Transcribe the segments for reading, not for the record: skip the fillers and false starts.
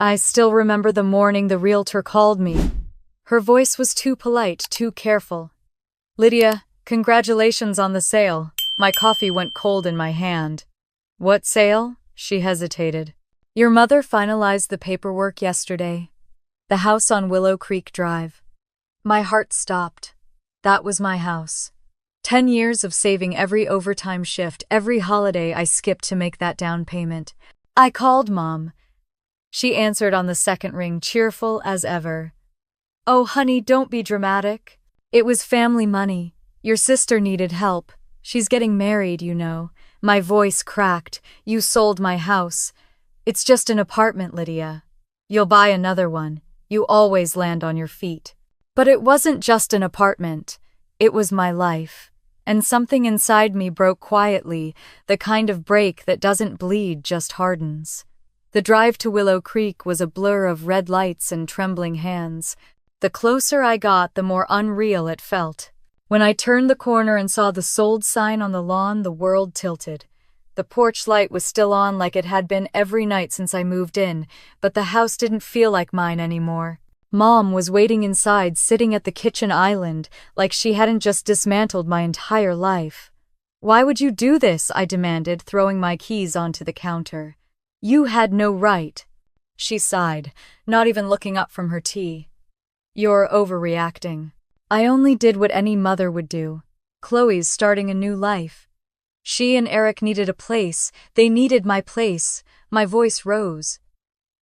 I still remember the morning the realtor called me. Her voice was too polite, too careful. "Lydia, congratulations on the sale." My coffee went cold in my hand. "What sale?" She hesitated. "Your mother finalized the paperwork yesterday. The house on Willow Creek Drive." My heart stopped. That was my house. 10 years of saving every overtime shift, every holiday I skipped to make that down payment. I called Mom. She answered on the second ring, cheerful as ever. "Oh, honey, don't be dramatic. It was family money. Your sister needed help. She's getting married, you know." My voice cracked. "You sold my house. It's just an apartment, Lydia. You'll buy another one. You always land on your feet." But it wasn't just an apartment. It was my life. And something inside me broke quietly, the kind of break that doesn't bleed, just hardens. The drive to Willow Creek was a blur of red lights and trembling hands. The closer I got, the more unreal it felt. When I turned the corner and saw the sold sign on the lawn, the world tilted. The porch light was still on like it had been every night since I moved in, but the house didn't feel like mine anymore. Mom was waiting inside, sitting at the kitchen island, like she hadn't just dismantled my entire life. "Why would you do this?" I demanded, throwing my keys onto the counter. "You had no right." She sighed, not even looking up from her tea. "You're overreacting. I only did what any mother would do. Chloe's starting a new life. She and Eric needed a place. They needed my place." My voice rose.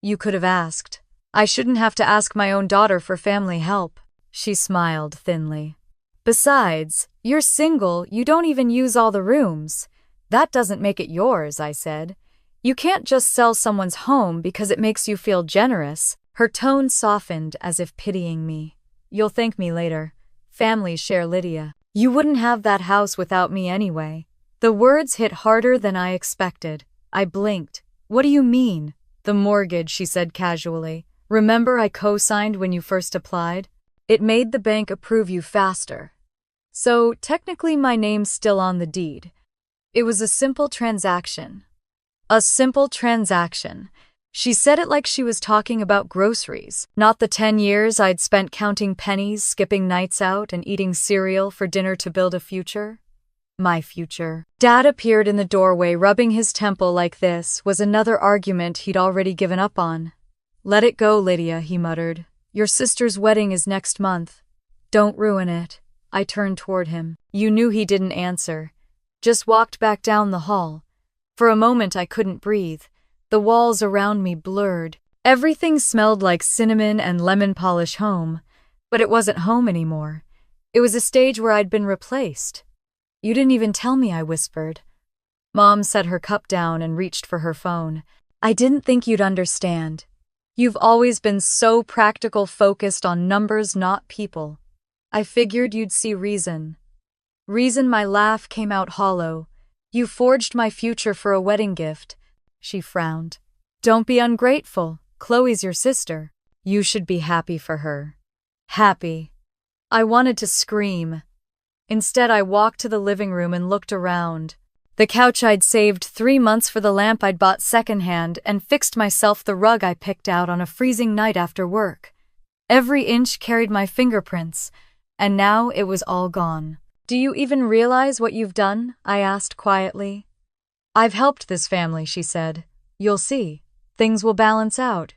"You could have asked. I shouldn't have to ask my own daughter for family help." She smiled thinly. "Besides, you're single. You don't even use all the rooms. That doesn't make it yours," I said. "You can't just sell someone's home because it makes you feel generous." Her tone softened as if pitying me. "You'll thank me later. Families share, Lydia. You wouldn't have that house without me anyway." The words hit harder than I expected. I blinked. "What do you mean?" "The mortgage," she said casually. "Remember I co-signed when you first applied? It made the bank approve you faster. So, technically my name's still on the deed. It was a simple transaction." A simple transaction. She said it like she was talking about groceries, not the 10 years I'd spent counting pennies, skipping nights out, and eating cereal for dinner to build a future. My future. Dad appeared in the doorway, rubbing his temple like this was another argument he'd already given up on. "Let it go, Lydia," he muttered. "Your sister's wedding is next month. Don't ruin it." I turned toward him. You knew he didn't answer. Just walked back down the hall. For a moment I couldn't breathe. The walls around me blurred. Everything smelled like cinnamon and lemon polish home. But it wasn't home anymore. It was a stage where I'd been replaced. "You didn't even tell me," I whispered. Mom set her cup down and reached for her phone. "I didn't think you'd understand. You've always been so practical, focused on numbers, not people. I figured you'd see reason." Reason? My laugh came out hollow. "You forged my future for a wedding gift." She frowned. "Don't be ungrateful. Chloe's your sister. You should be happy for her." Happy. I wanted to scream. Instead, I walked to the living room and looked around. The couch I'd saved 3 months for the lamp I'd bought secondhand, and fixed myself the rug I picked out on a freezing night after work. Every inch carried my fingerprints, and now it was all gone. "Do you even realize what you've done?" I asked quietly. "I've helped this family," she said. "You'll see. Things will balance out."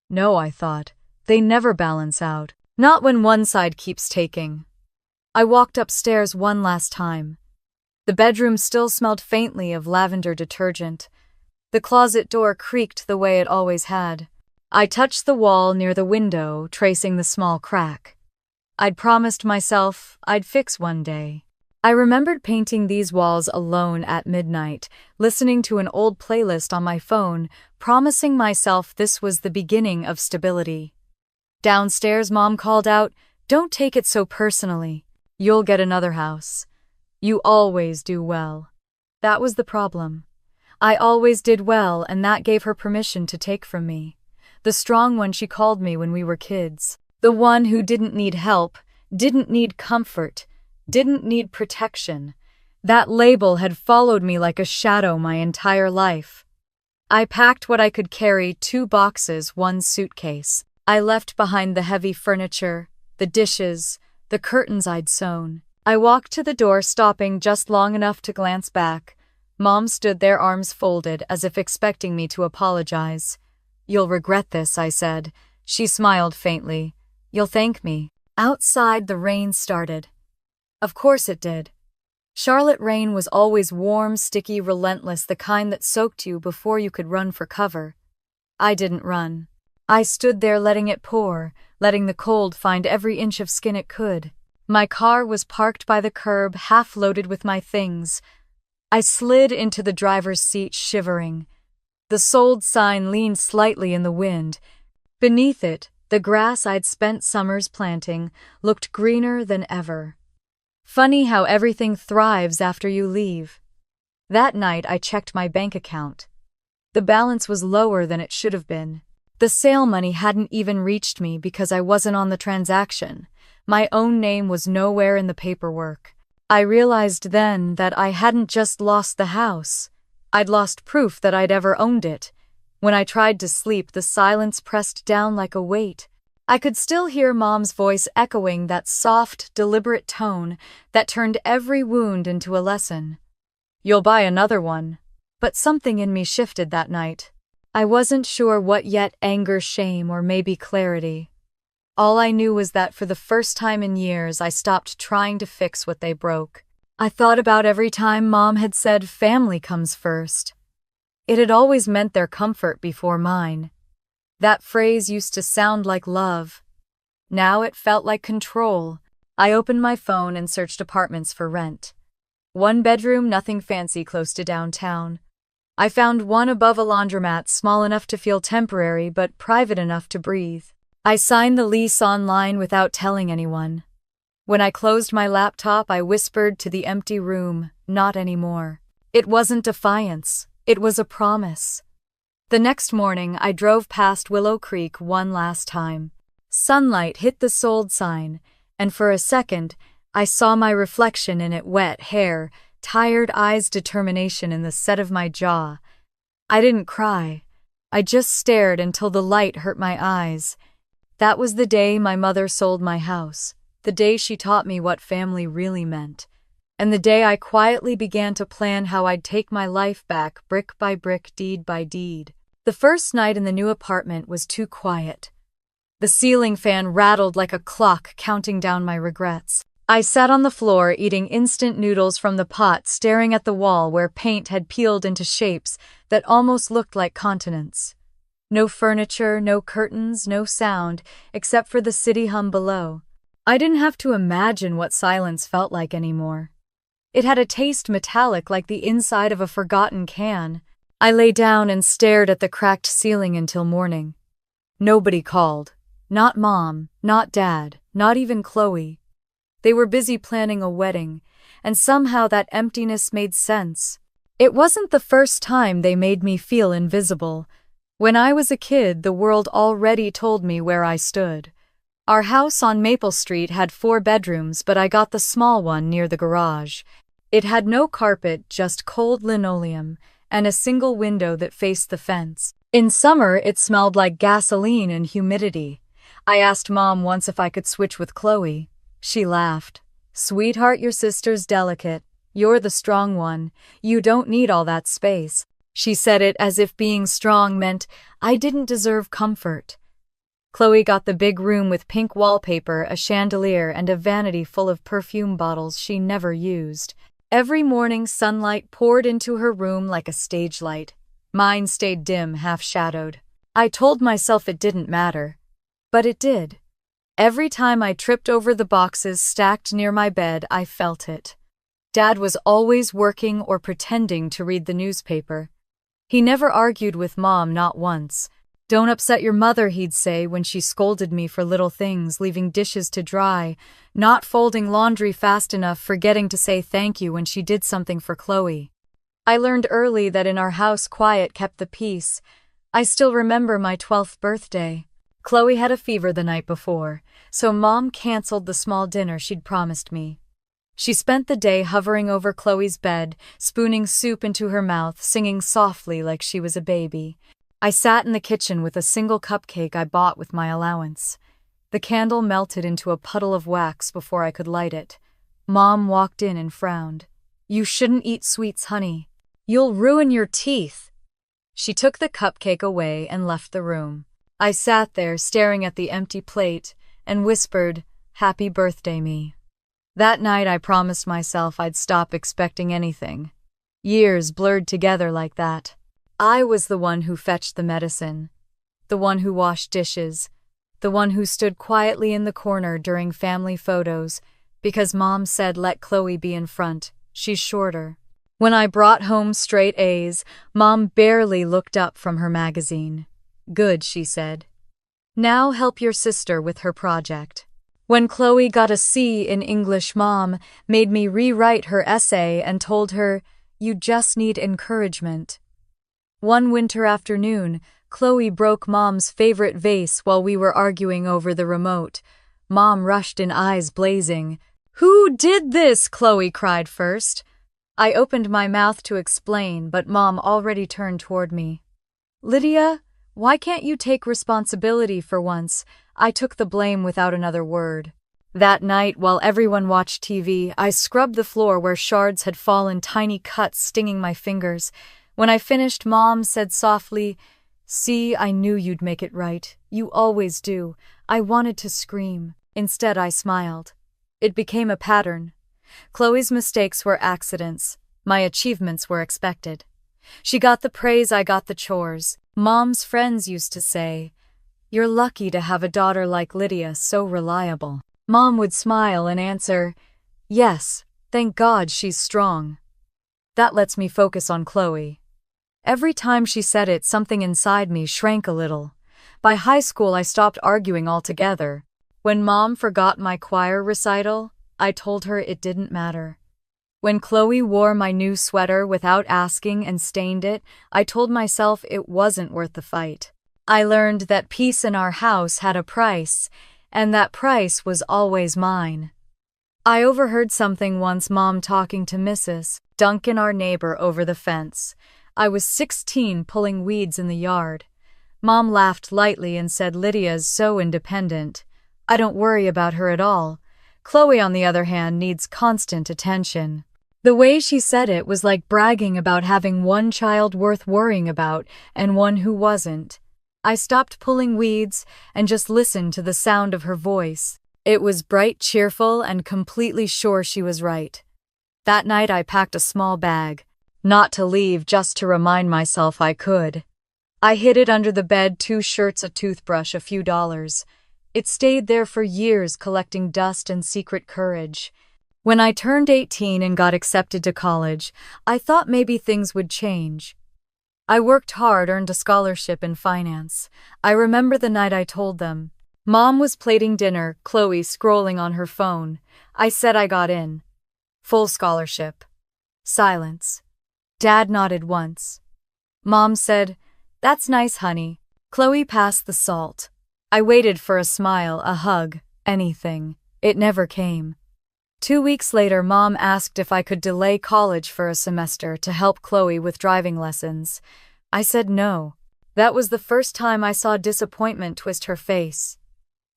No, I thought. They never balance out. Not when one side keeps taking. I walked upstairs one last time. The bedroom still smelled faintly of lavender detergent. The closet door creaked the way it always had. I touched the wall near the window, tracing the small crack. I'd promised myself I'd fix one day. I remembered painting these walls alone at midnight, listening to an old playlist on my phone, promising myself this was the beginning of stability. Downstairs, Mom called out, "Don't take it so personally. You'll get another house. You always do well." That was the problem. I always did well, and that gave her permission to take from me. The strong one she called me when we were kids. The one who didn't need help, didn't need comfort, didn't need protection. That label had followed me like a shadow my entire life. I packed what I could carry, 2 boxes, 1 suitcase. I left behind the heavy furniture, the dishes, the curtains I'd sewn. I walked to the door, stopping just long enough to glance back. Mom stood there, arms folded, as if expecting me to apologize. "You'll regret this," I said. She smiled faintly. "You'll thank me." Outside, the rain started. Of course it did. Charlotte rain was always warm, sticky, relentless, the kind that soaked you before you could run for cover. I didn't run. I stood there letting it pour, letting the cold find every inch of skin it could. My car was parked by the curb, half loaded with my things. I slid into the driver's seat, shivering. The sold sign leaned slightly in the wind. Beneath it, the grass I'd spent summers planting looked greener than ever. Funny how everything thrives after you leave. That night, I checked my bank account. The balance was lower than it should have been. The sale money hadn't even reached me because I wasn't on the transaction. My own name was nowhere in the paperwork. I realized then that I hadn't just lost the house. I'd lost proof that I'd ever owned it. When I tried to sleep, the silence pressed down like a weight. I could still hear Mom's voice echoing, that soft, deliberate tone that turned every wound into a lesson. "You'll buy another one." But something in me shifted that night. I wasn't sure what yet, anger, shame, or maybe clarity. All I knew was that for the first time in years, I stopped trying to fix what they broke. I thought about every time Mom had said family comes first. It had always meant their comfort before mine. That phrase used to sound like love. Now it felt like control. I opened my phone and searched apartments for rent. 1 bedroom, nothing fancy, close to downtown. I found one above a laundromat, small enough to feel temporary but private enough to breathe. I signed the lease online without telling anyone. When I closed my laptop, I whispered to the empty room, "Not anymore." It wasn't defiance. It was a promise. The next morning, I drove past Willow Creek one last time. Sunlight hit the sold sign, and for a second, I saw my reflection in it, wet hair, tired eyes, determination in the set of my jaw. I didn't cry. I just stared until the light hurt my eyes. That was the day my mother sold my house, the day she taught me what family really meant, and the day I quietly began to plan how I'd take my life back, brick by brick, deed by deed. The first night in the new apartment was too quiet. The ceiling fan rattled like a clock, counting down my regrets. I sat on the floor, eating instant noodles from the pot, staring at the wall where paint had peeled into shapes that almost looked like continents. No furniture, no curtains, no sound, except for the city hum below. I didn't have to imagine what silence felt like anymore. It had a taste metallic, like the inside of a forgotten can. I lay down and stared at the cracked ceiling until morning. Nobody called. Not Mom, not Dad, not even Chloe. They were busy planning a wedding, and somehow that emptiness made sense. It wasn't the first time they made me feel invisible. When I was a kid, the world already told me where I stood. Our house on Maple Street had 4 bedrooms, but I got the small one near the garage. It had no carpet, just cold linoleum, and a single window that faced the fence. In summer, it smelled like gasoline and humidity. I asked Mom once if I could switch with Chloe. She laughed. "Sweetheart, your sister's delicate. You're the strong one. You don't need all that space." She said it as if being strong meant I didn't deserve comfort. Chloe got the big room with pink wallpaper, a chandelier, and a vanity full of perfume bottles she never used. Every morning, sunlight poured into her room like a stage light. Mine stayed dim, half-shadowed. I told myself it didn't matter. But it did. Every time I tripped over the boxes stacked near my bed, I felt it. Dad was always working or pretending to read the newspaper. He never argued with Mom, not once. "Don't upset your mother," he'd say when she scolded me for little things, leaving dishes to dry, not folding laundry fast enough, forgetting to say thank you when she did something for Chloe. I learned early that in our house, quiet kept the peace. I still remember my 12th birthday. Chloe had a fever the night before, so Mom canceled the small dinner she'd promised me. She spent the day hovering over Chloe's bed, spooning soup into her mouth, singing softly like she was a baby. I sat in the kitchen with a single cupcake I bought with my allowance. The candle melted into a puddle of wax before I could light it. Mom walked in and frowned. "You shouldn't eat sweets, honey. You'll ruin your teeth." She took the cupcake away and left the room. I sat there staring at the empty plate and whispered, "Happy birthday, me." That night I promised myself I'd stop expecting anything. Years blurred together like that. I was the one who fetched the medicine, the one who washed dishes, the one who stood quietly in the corner during family photos because Mom said let Chloe be in front, she's shorter. When I brought home straight A's, Mom barely looked up from her magazine. "Good," she said. "Now help your sister with her project." When Chloe got a C in English, Mom made me rewrite her essay and told her, "You just need encouragement." One winter afternoon, Chloe broke Mom's favorite vase while we were arguing over the remote. Mom rushed in, eyes blazing. "Who did this?" Chloe cried first. I opened my mouth to explain, but Mom already turned toward me. "Lydia, why can't you take responsibility for once?" I took the blame without another word. That night, while everyone watched TV, I scrubbed the floor where shards had fallen, tiny cuts stinging my fingers. When I finished, Mom said softly, "See, I knew you'd make it right. You always do." I wanted to scream. Instead, I smiled. It became a pattern. Chloe's mistakes were accidents. My achievements were expected. She got the praise, I got the chores. Mom's friends used to say, "You're lucky to have a daughter like Lydia, so reliable." Mom would smile and answer, "Yes, thank God she's strong." That lets me focus on Chloe. Every time she said it, something inside me shrank a little. By high school, I stopped arguing altogether. When Mom forgot my choir recital, I told her it didn't matter. When Chloe wore my new sweater without asking and stained it, I told myself it wasn't worth the fight. I learned that peace in our house had a price, and that price was always mine. I overheard something once, Mom talking to Mrs. Duncan, our neighbor, over the fence. I was 16 pulling weeds in the yard. Mom laughed lightly and said, "Lydia's so independent. I don't worry about her at all. Chloe, on the other hand, needs constant attention." The way she said it was like bragging about having one child worth worrying about and one who wasn't. I stopped pulling weeds and just listened to the sound of her voice. It was bright, cheerful, and completely sure she was right. That night I packed a small bag. Not to leave, just to remind myself I could. I hid it under the bed, 2 shirts, a toothbrush, a few dollars. It stayed there for years, collecting dust and secret courage. When I turned 18 and got accepted to college, I thought maybe things would change. I worked hard, earned a scholarship in finance. I remember the night I told them. Mom was plating dinner, Chloe scrolling on her phone. I said I got in. Full scholarship. Silence. Dad nodded once. Mom said, "That's nice, honey." Chloe passed the salt. I waited for a smile, a hug, anything. It never came. 2 weeks later, Mom asked if I could delay college for a semester to help Chloe with driving lessons. I said no. That was the first time I saw disappointment twist her face.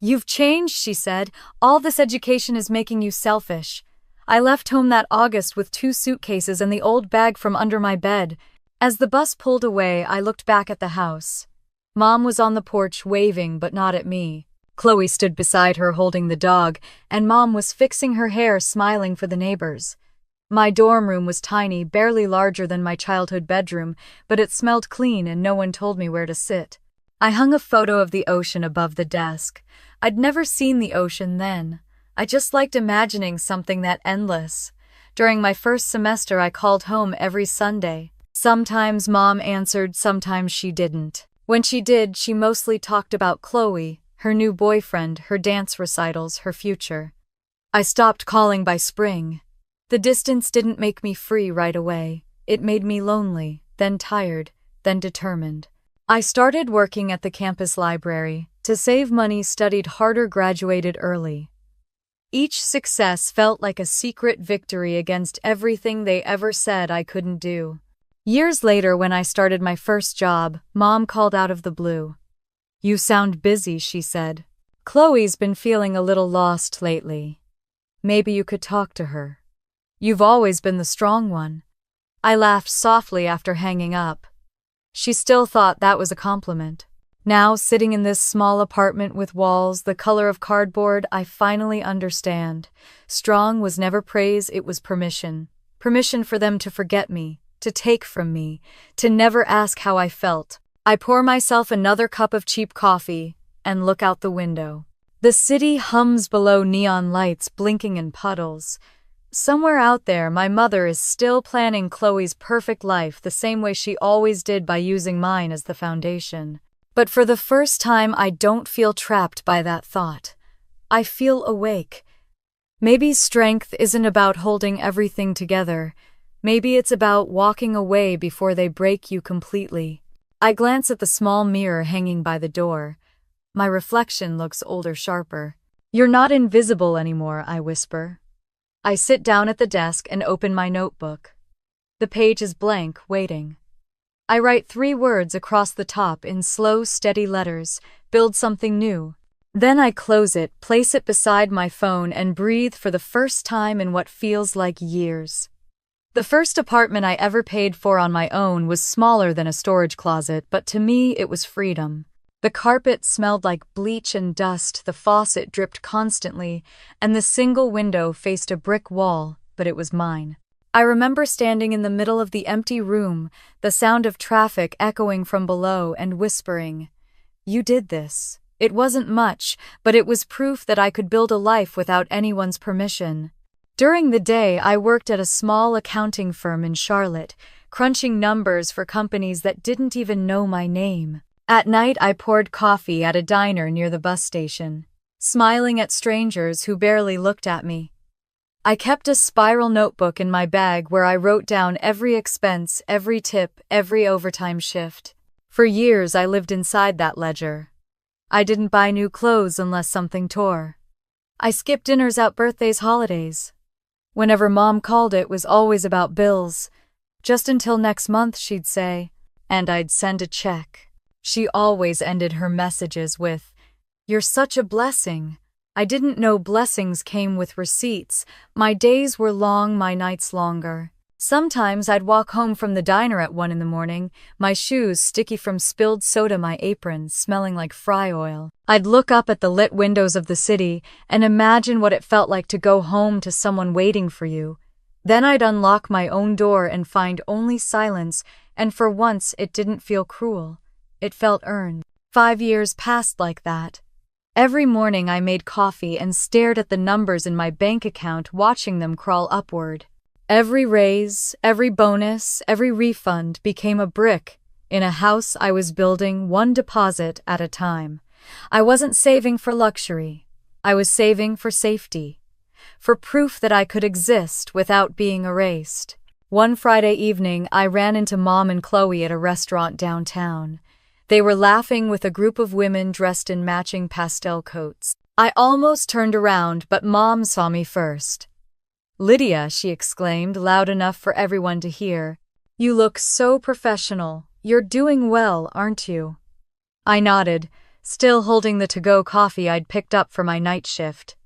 "You've changed," she said. "All this education is making you selfish." I left home that August with 2 suitcases and the old bag from under my bed. As the bus pulled away, I looked back at the house. Mom was on the porch waving, but not at me. Chloe stood beside her holding the dog, and Mom was fixing her hair, smiling for the neighbors. My dorm room was tiny, barely larger than my childhood bedroom, but it smelled clean and no one told me where to sit. I hung a photo of the ocean above the desk. I'd never seen the ocean then. I just liked imagining something that endless. During my first semester, I called home every Sunday. Sometimes Mom answered, sometimes she didn't. When she did, she mostly talked about Chloe, her new boyfriend, her dance recitals, her future. I stopped calling by spring. The distance didn't make me free right away. It made me lonely, then tired, then determined. I started working at the campus library. To save money, studied harder, graduated early. Each success felt like a secret victory against everything they ever said I couldn't do. Years later, when I started my first job, Mom called out of the blue. "You sound busy," she said. "Chloe's been feeling a little lost lately. Maybe you could talk to her. You've always been the strong one." I laughed softly after hanging up. She still thought that was a compliment. Now, sitting in this small apartment with walls the color of cardboard, I finally understand. Strong was never praise, it was permission. Permission for them to forget me, to take from me, to never ask how I felt. I pour myself another cup of cheap coffee and look out the window. The city hums below, neon lights blinking in puddles. Somewhere out there, my mother is still planning Chloe's perfect life the same way she always did, by using mine as the foundation. But for the first time, I don't feel trapped by that thought. I feel awake. Maybe strength isn't about holding everything together. Maybe it's about walking away before they break you completely. I glance at the small mirror hanging by the door. My reflection looks older, sharper. "You're not invisible anymore," I whisper. I sit down at the desk and open my notebook. The page is blank, waiting. I write 3 words across the top in slow, steady letters: "Build something new." Then I close it, place it beside my phone, and breathe for the first time in what feels like years. The first apartment I ever paid for on my own was smaller than a storage closet, but to me it was freedom. The carpet smelled like bleach and dust, the faucet dripped constantly, and the single window faced a brick wall, but it was mine. I remember standing in the middle of the empty room, the sound of traffic echoing from below, and whispering, "You did this." It wasn't much, but it was proof that I could build a life without anyone's permission. During the day, I worked at a small accounting firm in Charlotte, crunching numbers for companies that didn't even know my name. At night, I poured coffee at a diner near the bus station, smiling at strangers who barely looked at me. I kept a spiral notebook in my bag where I wrote down every expense, every tip, every overtime shift. For years, I lived inside that ledger. I didn't buy new clothes unless something tore. I skipped dinners out, birthdays, holidays. Whenever Mom called, it was always about bills. "Just until next month," she'd say, and I'd send a check. She always ended her messages with, "You're such a blessing." I didn't know blessings came with receipts. My days were long, my nights longer. Sometimes I'd walk home from the diner at 1 in the morning, my shoes sticky from spilled soda, my apron smelling like fry oil. I'd look up at the lit windows of the city and imagine what it felt like to go home to someone waiting for you. Then I'd unlock my own door and find only silence, and for once it didn't feel cruel. It felt earned. 5 years passed like that. Every morning I made coffee and stared at the numbers in my bank account, watching them crawl upward. Every raise, every bonus, every refund became a brick in a house I was building, one deposit at a time. I wasn't saving for luxury. I was saving for safety, for proof that I could exist without being erased. One Friday evening, I ran into Mom and Chloe at a restaurant downtown. They were laughing with a group of women dressed in matching pastel coats. I almost turned around, but Mom saw me first. "Lydia," she exclaimed, loud enough for everyone to hear. "You look so professional. You're doing well, aren't you?" I nodded, still holding the to-go coffee I'd picked up for my night shift.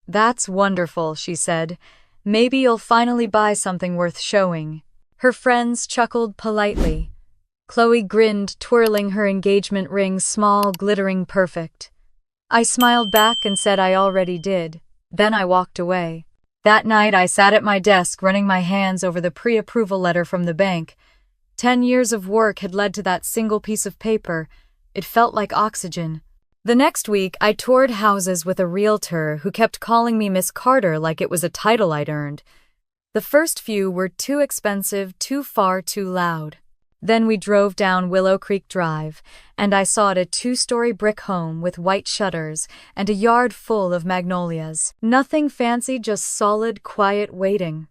"That's wonderful," she said. "Maybe you'll finally buy something worth showing." Her friends chuckled politely. Chloe grinned, twirling her engagement ring, small, glittering, perfect. I smiled back and said I already did. Then I walked away. That night I sat at my desk, running my hands over the pre-approval letter from the bank. 10 years of work had led to that single piece of paper. It felt like oxygen. The next week, I toured houses with a realtor who kept calling me Miss Carter like it was a title I'd earned. The first few were too expensive, too far, too loud. Then we drove down Willow Creek Drive, and I saw it, a 2-story brick home with white shutters and a yard full of magnolias. Nothing fancy, just solid, quiet waiting.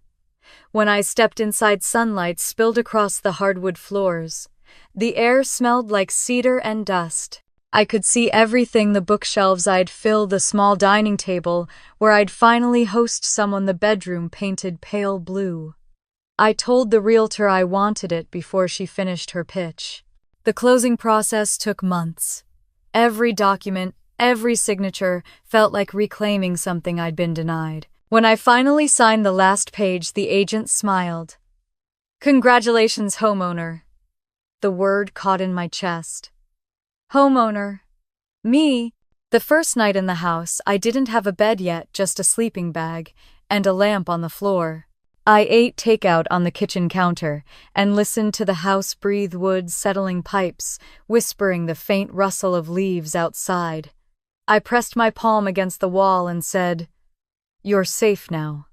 When I stepped inside, sunlight spilled across the hardwood floors. The air smelled like cedar and dust. I could see everything: the bookshelves I'd fill, the small dining table where I'd finally host someone, the bedroom painted pale blue. I told the realtor I wanted it before she finished her pitch. The closing process took months. Every document, every signature felt like reclaiming something I'd been denied. When I finally signed the last page, the agent smiled. "Congratulations, homeowner." The word caught in my chest. Homeowner. Me. The first night in the house, I didn't have a bed yet, just a sleeping bag and a lamp on the floor. I ate takeout on the kitchen counter and listened to the house breathe: wood settling, pipes whispering, the faint rustle of leaves outside. I pressed my palm against the wall and said, "You're safe now."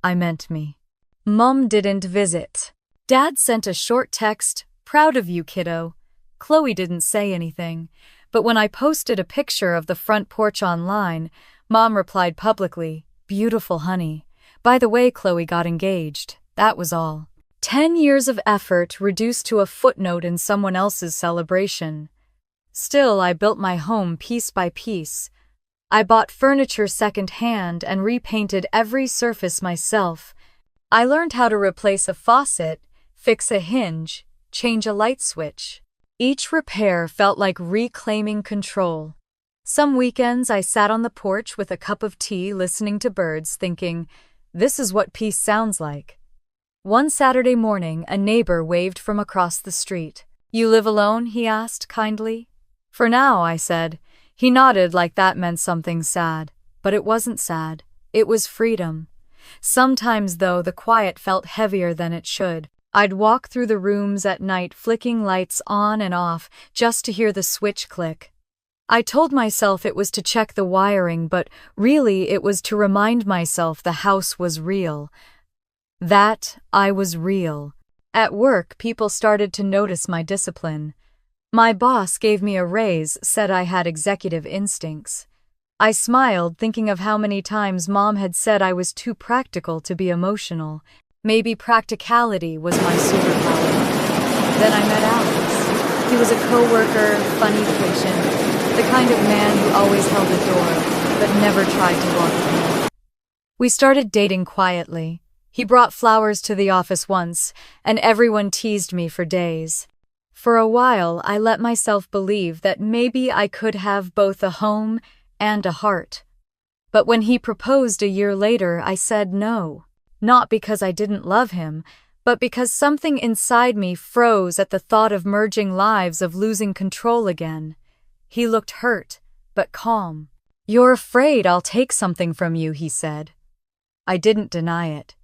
I meant me. Mom didn't visit. Dad sent a short text, "Proud of you, kiddo." Chloe didn't say anything, but when I posted a picture of the front porch online, Mom replied publicly, "Beautiful, honey. By the way, Chloe got engaged." That was all. 10 years of effort reduced to a footnote in someone else's celebration. Still, I built my home piece by piece. I bought furniture second-hand and repainted every surface myself. I learned how to replace a faucet, fix a hinge, change a light switch. Each repair felt like reclaiming control. Some weekends I sat on the porch with a cup of tea, listening to birds, thinking, this is what peace sounds like. One Saturday morning, a neighbor waved from across the street. "You live alone?" he asked kindly. "For now," I said. He nodded like that meant something sad. But it wasn't sad. It was freedom. Sometimes, though, the quiet felt heavier than it should. I'd walk through the rooms at night, flicking lights on and off, just to hear the switch click. I told myself it was to check the wiring, but really it was to remind myself the house was real. That I was real. At work, people started to notice my discipline. My boss gave me a raise, said I had executive instincts. I smiled, thinking of how many times Mom had said I was too practical to be emotional. Maybe practicality was my superpower. Then I met Alex. He was a coworker, funny, patient, the kind of man who always held a door, but never tried to walk it in. We started dating quietly. He brought flowers to the office once, and everyone teased me for days. For a while, I let myself believe that maybe I could have both a home and a heart. But when he proposed a year later, I said no. Not because I didn't love him, but because something inside me froze at the thought of merging lives, of losing control again. He looked hurt, but calm. "You're afraid I'll take something from you," he said. I didn't deny it.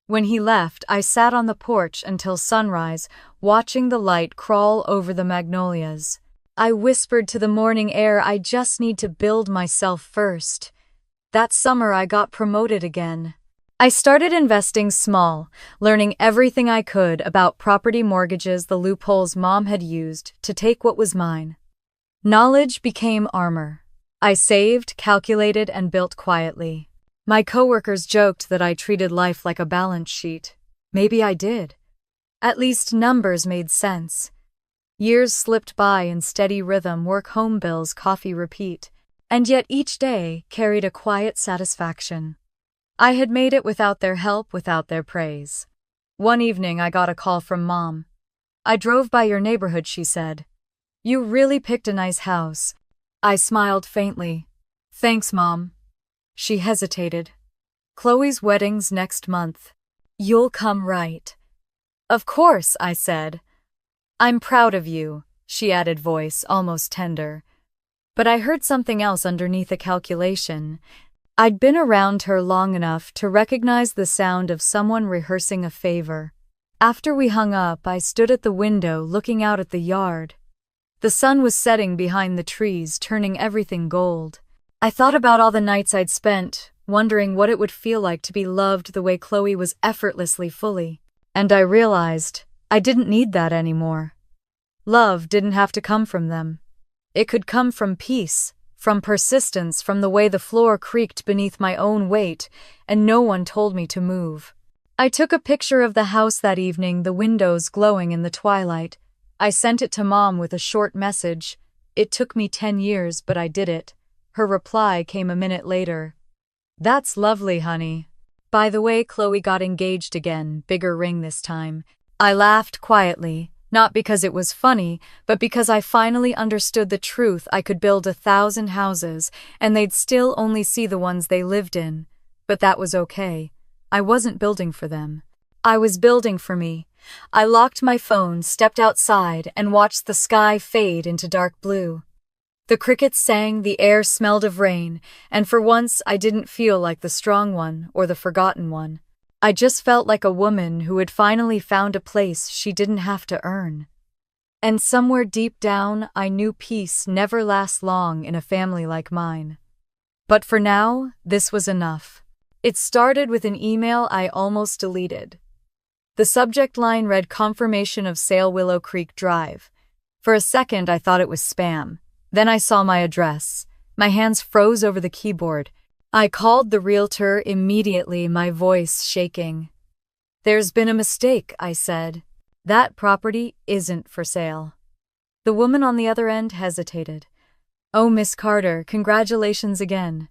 When he left, I sat on the porch until sunrise, watching the light crawl over the magnolias. I whispered to the morning air, I just need to build myself first. That summer, I got promoted again. I started investing small, learning everything I could about property mortgages, the loopholes Mom had used to take what was mine. Knowledge became armor. I saved, calculated, and built quietly. My coworkers joked that I treated life like a balance sheet. Maybe I did. At least numbers made sense. Years slipped by in steady rhythm: work, home bills, coffee, repeat. And yet each day carried a quiet satisfaction. I had made it without their help, without their praise. One evening I got a call from Mom. "I drove by your neighborhood," she said. "You really picked a nice house." I smiled faintly. "Thanks, Mom." She hesitated. "Chloe's wedding's next month. You'll come, right?" "Of course," I said. "I'm proud of you," she added, voice almost tender. But I heard something else underneath the calculation. I'd been around her long enough to recognize the sound of someone rehearsing a favor. After we hung up, I stood at the window looking out at the yard. The sun was setting behind the trees, turning everything gold. I thought about all the nights I'd spent, wondering what it would feel like to be loved the way Chloe was, effortlessly, fully. And I realized I didn't need that anymore. Love didn't have to come from them. It could come from peace, from persistence, from the way the floor creaked beneath my own weight, and no one told me to move. I took a picture of the house that evening, the windows glowing in the twilight. I sent it to Mom with a short message. It took me 10 years, but I did it. Her reply came a minute later. That's lovely, honey. By the way, Chloe got engaged again, bigger ring this time. I laughed quietly, not because it was funny, but because I finally understood the truth. I could build 1,000 houses, and they'd still only see the ones they lived in. But that was okay. I wasn't building for them. I was building for me. I locked my phone, stepped outside, and watched the sky fade into dark blue. The crickets sang, the air smelled of rain, and for once I didn't feel like the strong one or the forgotten one. I just felt like a woman who had finally found a place she didn't have to earn. And somewhere deep down, I knew peace never lasts long in a family like mine. But for now, this was enough. It started with an email I almost deleted. The subject line read confirmation of sale Willow Creek Drive. For a second, I thought it was spam. Then I saw my address. My hands froze over the keyboard. I called the realtor immediately, my voice shaking. There's been a mistake, I said. That property isn't for sale. The woman on the other end hesitated. Oh, Miss Carter, congratulations again.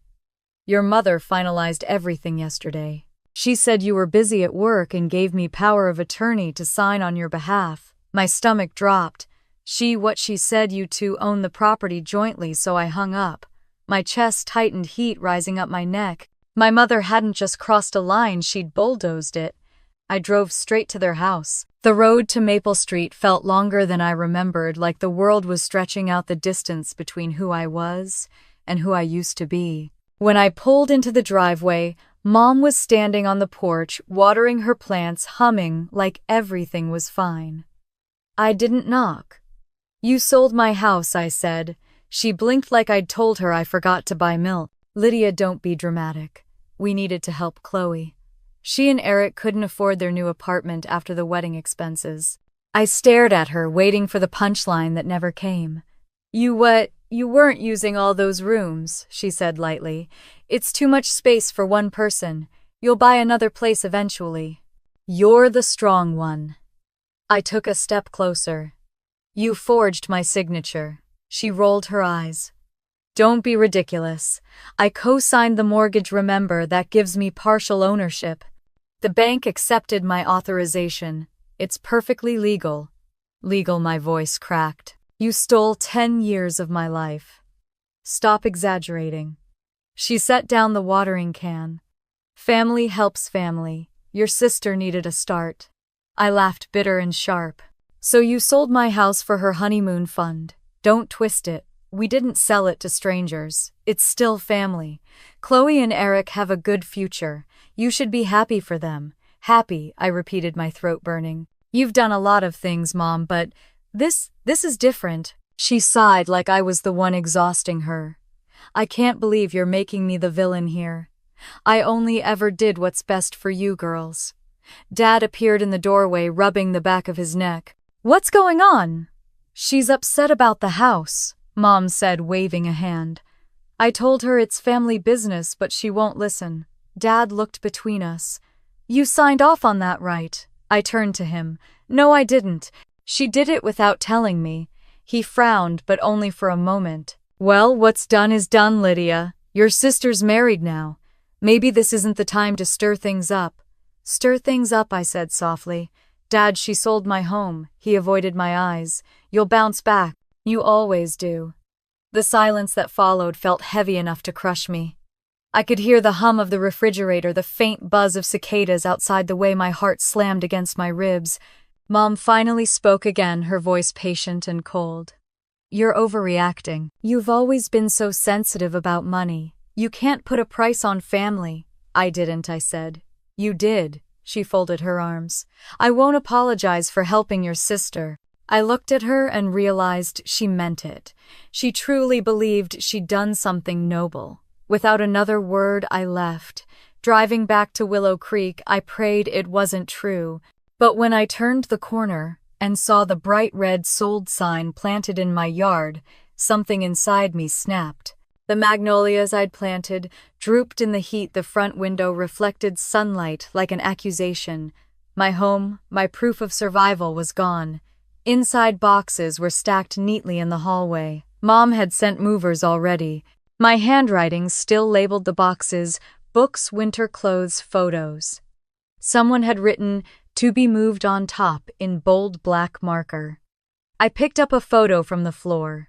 Your mother finalized everything yesterday. She said you were busy at work and gave me power of attorney to sign on your behalf. My stomach dropped. She said you two own the property jointly, so I hung up. My chest tightened, heat rising up my neck. My mother hadn't just crossed a line, she'd bulldozed it. I drove straight to their house. The road to Maple Street felt longer than I remembered, like the world was stretching out the distance between who I was and who I used to be. When I pulled into the driveway, Mom was standing on the porch, watering her plants, humming like everything was fine. I didn't knock. You sold my house, I said. She blinked like I'd told her I forgot to buy milk. Lydia, don't be dramatic. We needed to help Chloe. She and Eric couldn't afford their new apartment after the wedding expenses. I stared at her, waiting for the punchline that never came. You weren't using all those rooms, she said lightly. It's too much space for one person. You'll buy another place eventually. You're the strong one. I took a step closer. You forged my signature. She rolled her eyes. Don't be ridiculous. I co-signed the mortgage, remember, that gives me partial ownership. The bank accepted my authorization. It's perfectly legal. Legal, my voice cracked. You stole 10 years of my life. Stop exaggerating. She set down the watering can. Family helps family. Your sister needed a start. I laughed, bitter and sharp. So you sold my house for her honeymoon fund. Don't twist it. We didn't sell it to strangers. It's still family. Chloe and Eric have a good future. You should be happy for them. Happy, I repeated, my throat burning. You've done a lot of things, Mom, but this is different. She sighed like I was the one exhausting her. I can't believe you're making me the villain here. I only ever did what's best for you girls. Dad appeared in the doorway, rubbing the back of his neck. What's going on? She's upset about the house, Mom said, waving a hand. I told her it's family business, but she won't listen. Dad looked between us. You signed off on that, right? I turned to him. No, I didn't. She did it without telling me. He frowned, but only for a moment. Well, what's done is done, Lydia. Your sister's married now. Maybe this isn't the time to stir things up. Stir things up, I said softly. Dad, she sold my home. He avoided my eyes. You'll bounce back. You always do. The silence that followed felt heavy enough to crush me. I could hear the hum of the refrigerator, the faint buzz of cicadas outside, the way my heart slammed against my ribs. Mom finally spoke again, her voice patient and cold. You're overreacting. You've always been so sensitive about money. You can't put a price on family. I didn't, I said. You did. She folded her arms. I won't apologize for helping your sister. I looked at her and realized she meant it. She truly believed she'd done something noble. Without another word, I left. Driving back to Willow Creek, I prayed it wasn't true. But when I turned the corner and saw the bright red sold sign planted in my yard, something inside me snapped. The magnolias I'd planted drooped in the heat. The front window reflected sunlight like an accusation. My home, my proof of survival, was gone. Inside boxes were stacked neatly in the hallway. Mom had sent movers already. My handwriting still labeled the boxes, books, winter clothes, photos. Someone had written, "To be moved" on top in bold black marker. I picked up a photo from the floor.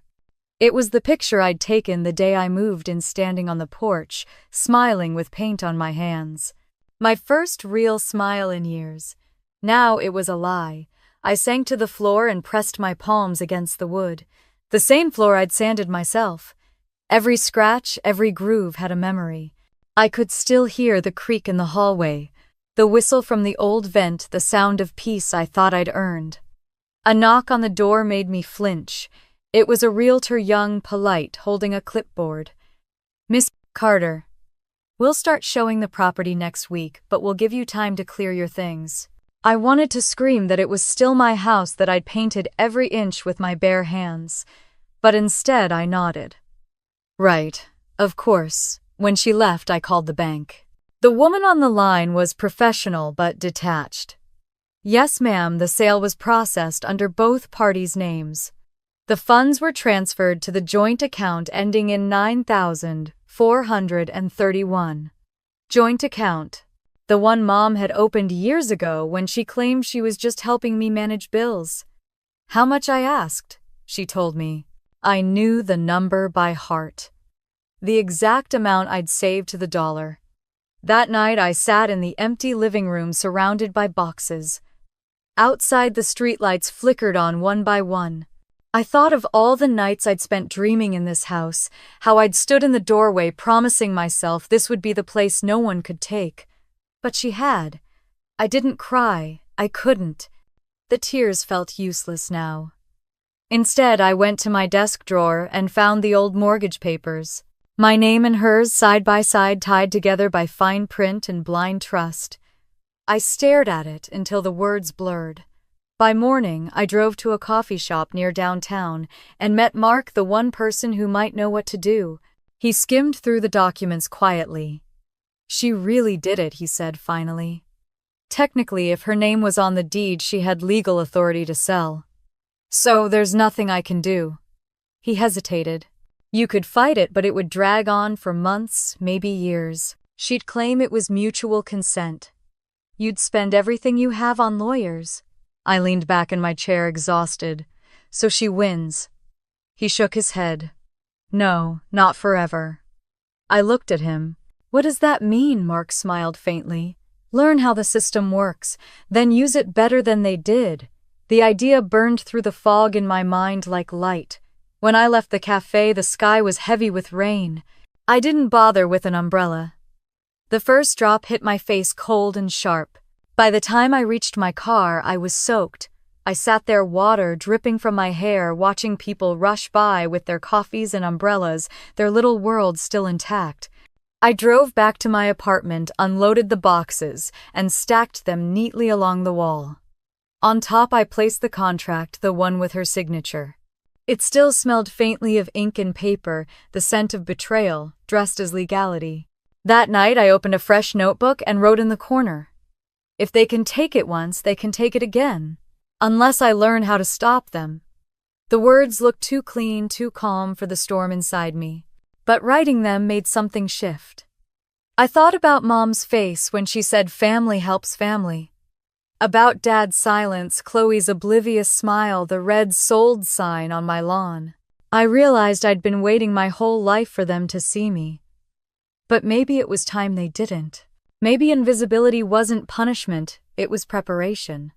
It was the picture I'd taken the day I moved in, standing on the porch, smiling with paint on my hands. My first real smile in years. Now it was a lie. I sank to the floor and pressed my palms against the wood. The same floor I'd sanded myself. Every scratch, every groove had a memory. I could still hear the creak in the hallway, the whistle from the old vent, the sound of peace I thought I'd earned. A knock on the door made me flinch. It was a realtor, young, polite, holding a clipboard. "Miss Carter, we'll start showing the property next week, but we'll give you time to clear your things." I wanted to scream that it was still my house, that I'd painted every inch with my bare hands, but instead I nodded. Right, of course. When she left, I called the bank. The woman on the line was professional but detached. "Yes, ma'am, the sale was processed under both parties' names. The funds were transferred to the joint account ending in 9,431. Joint account. The one Mom had opened years ago when she claimed she was just helping me manage bills. How much I asked, she told me. I knew the number by heart. The exact amount I'd saved to the dollar. That night I sat in the empty living room surrounded by boxes. Outside, the streetlights flickered on one by one. I thought of all the nights I'd spent dreaming in this house, how I'd stood in the doorway promising myself this would be the place no one could take. But she had. I didn't cry. I couldn't. The tears felt useless now. Instead, I went to my desk drawer and found the old mortgage papers. My name and hers side by side, tied together by fine print and blind trust. I stared at it until the words blurred. By morning, I drove to a coffee shop near downtown and met Mark, the one person who might know what to do. He skimmed through the documents quietly. "She really did it," he said finally. "Technically, if her name was on the deed, she had legal authority to sell. So there's nothing I can do." He hesitated. "You could fight it, but it would drag on for months, maybe years. She'd claim it was mutual consent. You'd spend everything you have on lawyers." I leaned back in my chair, exhausted. "So she wins." He shook his head. "No, not forever." I looked at him. "What does that mean?" Mark smiled faintly. "Learn how the system works, then use it better than they did." The idea burned through the fog in my mind like light. When I left the cafe, the sky was heavy with rain. I didn't bother with an umbrella. The first drop hit my face cold and sharp. By the time I reached my car, I was soaked. I sat there, water dripping from my hair, watching people rush by with their coffees and umbrellas, their little world still intact. I drove back to my apartment, unloaded the boxes, and stacked them neatly along the wall. On top, I placed the contract, the one with her signature. It still smelled faintly of ink and paper, the scent of betrayal, dressed as legality. That night, I opened a fresh notebook and wrote in the corner, "If they can take it once, they can take it again. Unless I learn how to stop them." The words looked too clean, too calm for the storm inside me. But writing them made something shift. I thought about Mom's face when she said family helps family. About Dad's silence, Chloe's oblivious smile, the red "sold" sign on my lawn. I realized I'd been waiting my whole life for them to see me. But maybe it was time they didn't. Maybe invisibility wasn't punishment, it was preparation.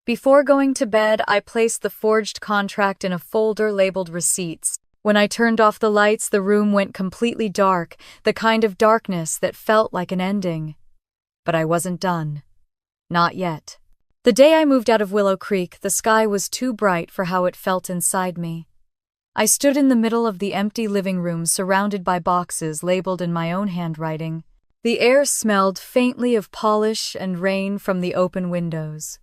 Before going to bed, I placed the forged contract in a folder labeled receipts. When I turned off the lights, the room went completely dark, the kind of darkness that felt like an ending. But I wasn't done. Not yet. The day I moved out of Willow Creek, the sky was too bright for how it felt inside me. I stood in the middle of the empty living room, surrounded by boxes labeled in my own handwriting. The air smelled faintly of polish and rain from the open windows.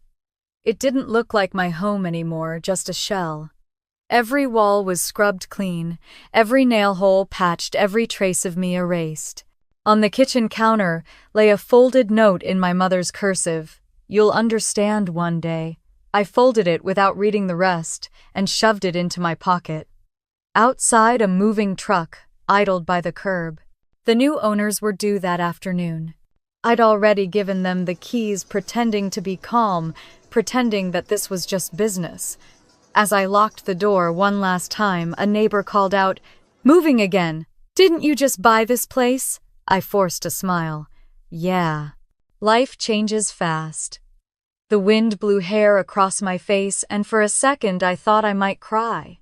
It didn't look like my home anymore, just a shell. Every wall was scrubbed clean, every nail hole patched, every trace of me erased. On the kitchen counter lay a folded note in my mother's cursive. "You'll understand one day." I folded it without reading the rest and shoved it into my pocket. Outside, a moving truck idled by the curb. The new owners were due that afternoon. I'd already given them the keys, pretending to be calm, pretending that this was just business. As I locked the door one last time, a neighbor called out, "Moving again! Didn't you just buy this place?" I forced a smile. Yeah. Life changes fast. The wind blew hair across my face, and for a second I thought I might cry.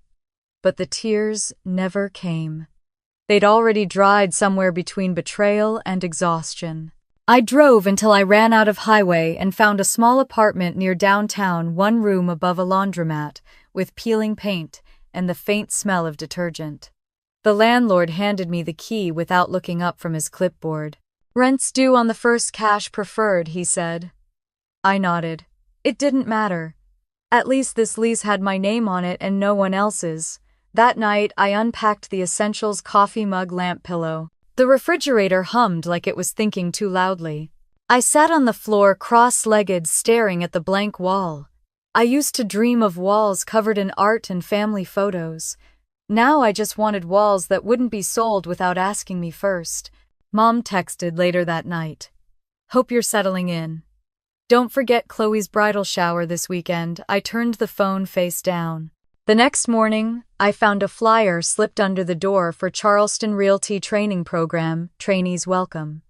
But the tears never came. They'd already dried somewhere between betrayal and exhaustion. I drove until I ran out of highway and found a small apartment near downtown, one room above a laundromat, with peeling paint and the faint smell of detergent. The landlord handed me the key without looking up from his clipboard. "Rent's due on the first, cash preferred," he said. I nodded. It didn't matter. At least this lease had my name on it and no one else's. That night, I unpacked the Essentials coffee mug lamp pillow. The refrigerator hummed like it was thinking too loudly. I sat on the floor cross-legged, staring at the blank wall. I used to dream of walls covered in art and family photos. Now I just wanted walls that wouldn't be sold without asking me first. Mom texted later that night. "Hope you're settling in. Don't forget Chloe's bridal shower this weekend." I turned the phone face down. The next morning, I found a flyer slipped under the door for Charleston Realty Training Program, Trainees Welcome.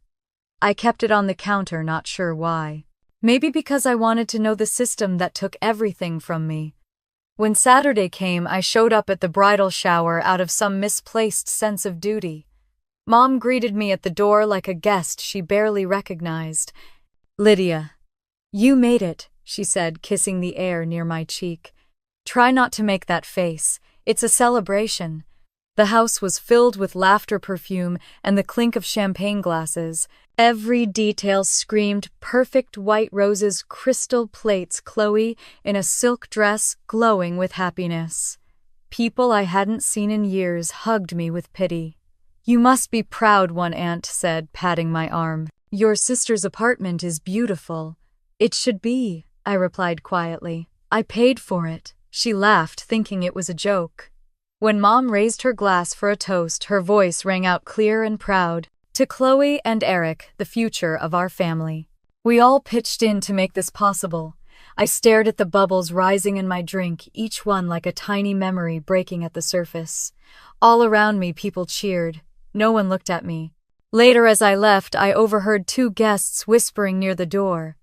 I kept it on the counter, not sure why. Maybe because I wanted to know the system that took everything from me. When Saturday came, I showed up at the bridal shower out of some misplaced sense of duty. Mom greeted me at the door like a guest she barely recognized. "Lydia, you made it," she said, kissing the air near my cheek. "Try not to make that face. It's a celebration." The house was filled with laughter, perfume, and the clink of champagne glasses. Every detail screamed perfect: white roses, crystal plates, Chloe in a silk dress glowing with happiness. People I hadn't seen in years hugged me with pity. "You must be proud," one aunt said, patting my arm. "Your sister's apartment is beautiful." "It should be," I replied quietly. "I paid for it." She laughed, thinking it was a joke. When Mom raised her glass for a toast, her voice rang out clear and proud. "To Chloe and Eric, the future of our family." We all pitched in to make this possible. I stared at the bubbles rising in my drink, each one like a tiny memory breaking at the surface. All around me, people cheered. No one looked at me. Later, as I left, I overheard two guests whispering near the door.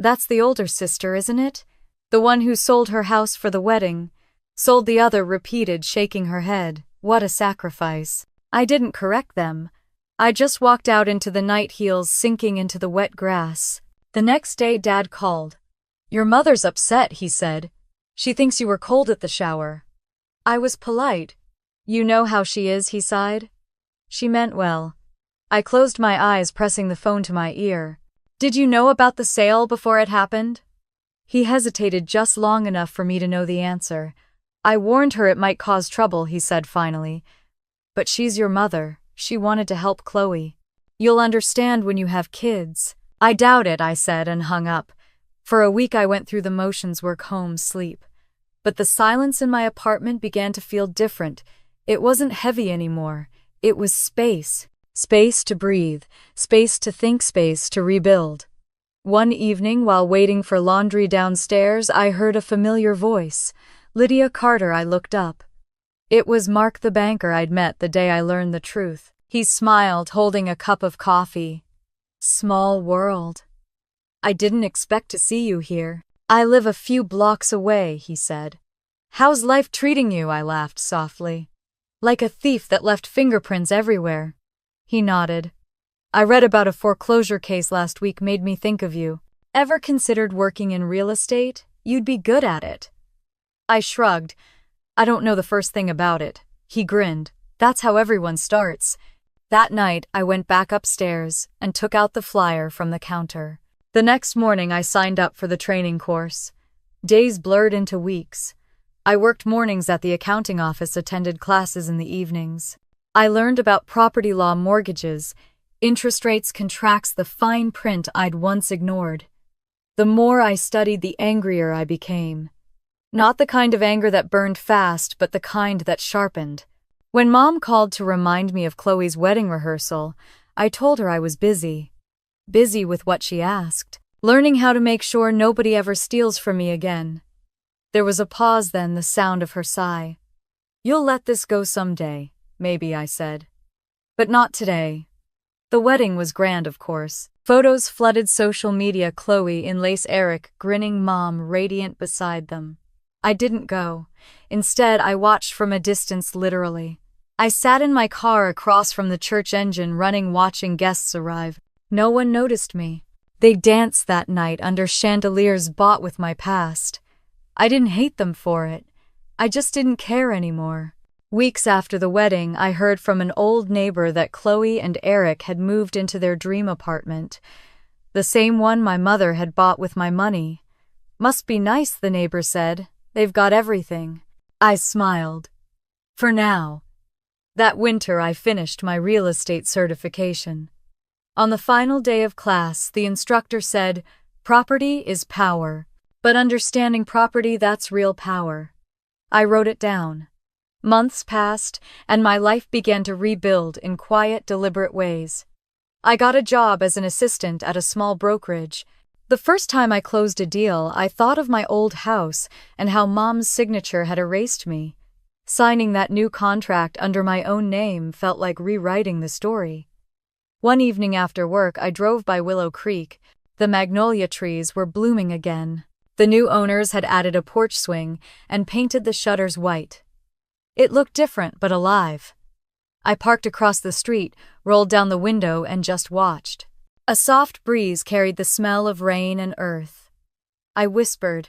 "That's the older sister, isn't it? The one who sold her house for the wedding." "Sold," the other repeated, shaking her head. "What a sacrifice." I didn't correct them. I just walked out into the night, heels sinking into the wet grass. The next day, Dad called. "Your mother's upset," he said. "She thinks you were cold at the shower." I was polite. "You know how she is," he sighed. "She meant well." I closed my eyes, pressing the phone to my ear. "Did you know about the sale before it happened?" He hesitated just long enough for me to know the answer. "I warned her it might cause trouble," he said finally. "But she's your mother. She wanted to help Chloe. You'll understand when you have kids." "I doubt it," I said and hung up. For a week I went through the motions: work, home, sleep. But the silence in my apartment began to feel different. It wasn't heavy anymore. It was space. Space to breathe, space to think, space to rebuild. One evening, while waiting for laundry downstairs, I heard a familiar voice. "Lydia Carter." I looked up. It was Mark, the banker I'd met the day I learned the truth. He smiled, holding a cup of coffee. "Small world. I didn't expect to see you here." "I live a few blocks away," he said. "How's life treating you?" I laughed softly. "Like a thief that left fingerprints everywhere." He nodded. "I read about a foreclosure case last week, made me think of you. Ever considered working in real estate? You'd be good at it." I shrugged. "I don't know the first thing about it." He grinned. "That's how everyone starts." That night, I went back upstairs and took out the flyer from the counter. The next morning, I signed up for the training course. Days blurred into weeks. I worked mornings at the accounting office, attended classes in the evenings. I learned about property law, mortgages, interest rates, contracts, the fine print I'd once ignored. The more I studied, the angrier I became. Not the kind of anger that burned fast, but the kind that sharpened. When Mom called to remind me of Chloe's wedding rehearsal, I told her I was busy. Busy with what she asked, learning how to make sure nobody ever steals from me again. There was a pause, then the sound of her sigh. "You'll let this go someday, maybe," I said. "But not today." The wedding was grand, of course. Photos flooded social media, Chloe in lace, Eric grinning, Mom radiant beside them. I didn't go. Instead, I watched from a distance, literally. I sat in my car across from the church, engine running, watching guests arrive. No one noticed me. They danced that night under chandeliers bought with my past. I didn't hate them for it. I just didn't care anymore. Weeks after the wedding, I heard from an old neighbor that Chloe and Eric had moved into their dream apartment, the same one my mother had bought with my money. "Must be nice," the neighbor said. "They've got everything." I smiled. For now. That winter, I finished my real estate certification. On the final day of class, the instructor said, "Property is power, but understanding property, that's real power." I wrote it down. Months passed, and my life began to rebuild in quiet, deliberate ways. I got a job as an assistant at a small brokerage. The first time I closed a deal, I thought of my old house and how Mom's signature had erased me. Signing that new contract under my own name felt like rewriting the story. One evening after work, I drove by Willow Creek. The magnolia trees were blooming again. The new owners had added a porch swing and painted the shutters white. It looked different but alive. I parked across the street, rolled down the window, and just watched. A soft breeze carried the smell of rain and earth. I whispered,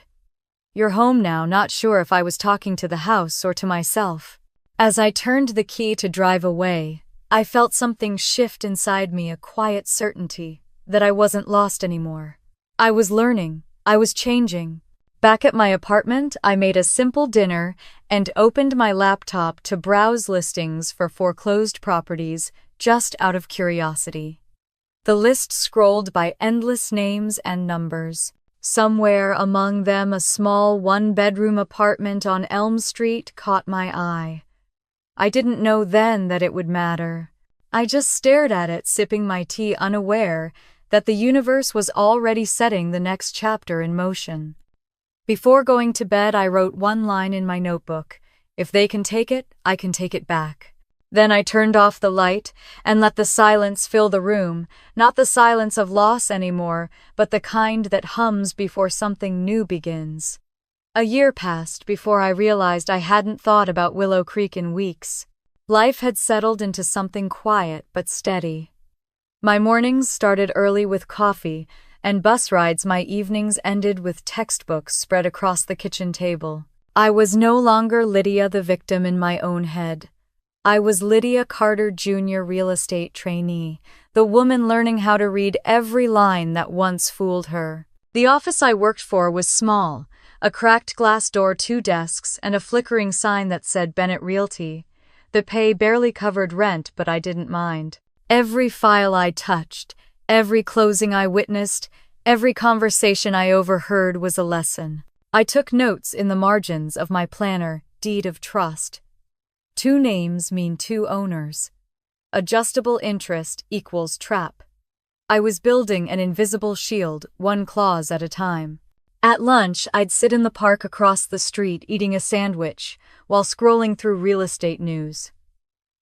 "You're home now," not sure if I was talking to the house or to myself. As I turned the key to drive away, I felt something shift inside me, a quiet certainty that I wasn't lost anymore. I was learning. I was changing. Back at my apartment, I made a simple dinner and opened my laptop to browse listings for foreclosed properties just out of curiosity. The list scrolled by endless names and numbers. Somewhere among them, a small one-bedroom apartment on Elm Street caught my eye. I didn't know then that it would matter. I just stared at it, sipping my tea, unaware that the universe was already setting the next chapter in motion. Before going to bed, I wrote one line in my notebook: "If they can take it, I can take it back." Then I turned off the light and let the silence fill the room, not the silence of loss anymore, but the kind that hums before something new begins. A year passed before I realized I hadn't thought about Willow Creek in weeks. Life had settled into something quiet but steady. My mornings started early with coffee, and bus rides. My evenings ended with textbooks spread across the kitchen table. I was no longer Lydia, the victim in my own head. I was Lydia Carter, Jr., real estate trainee, the woman learning how to read every line that once fooled her. The office I worked for was small, a cracked glass door, 2 desks, and a flickering sign that said Bennett Realty. The pay barely covered rent, but I didn't mind. Every file I touched, every closing I witnessed, every conversation I overheard was a lesson. I took notes in the margins of my planner, deed of trust. 2 names mean 2 owners. Adjustable interest equals trap. I was building an invisible shield, 1 clause at a time. At lunch, I'd sit in the park across the street eating a sandwich while scrolling through real estate news.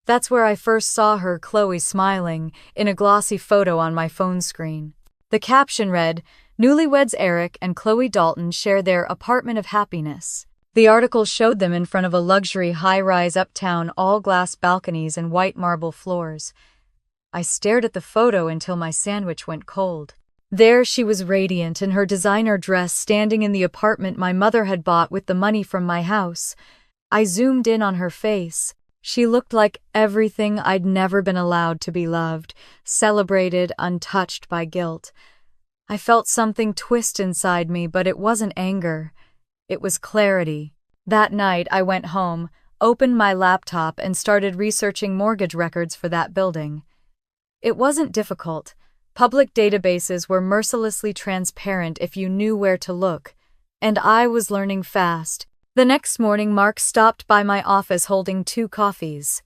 That's where I first saw her, Chloe, smiling in a glossy photo on my phone screen. The caption read, "Newlyweds Eric and Chloe Dalton share their apartment of happiness." The article showed them in front of a luxury high-rise uptown, all-glass balconies and white marble floors. I stared at the photo until my sandwich went cold. There she was, radiant in her designer dress, standing in the apartment my mother had bought with the money from my house. I zoomed in on her face. She looked like everything I'd never been allowed to be: loved, celebrated, untouched by guilt. I felt something twist inside me, but it wasn't anger. It was clarity. That night, I went home, opened my laptop, and started researching mortgage records for that building. It wasn't difficult. Public databases were mercilessly transparent if you knew where to look. And I was learning fast. The next morning, Mark stopped by my office holding 2 coffees.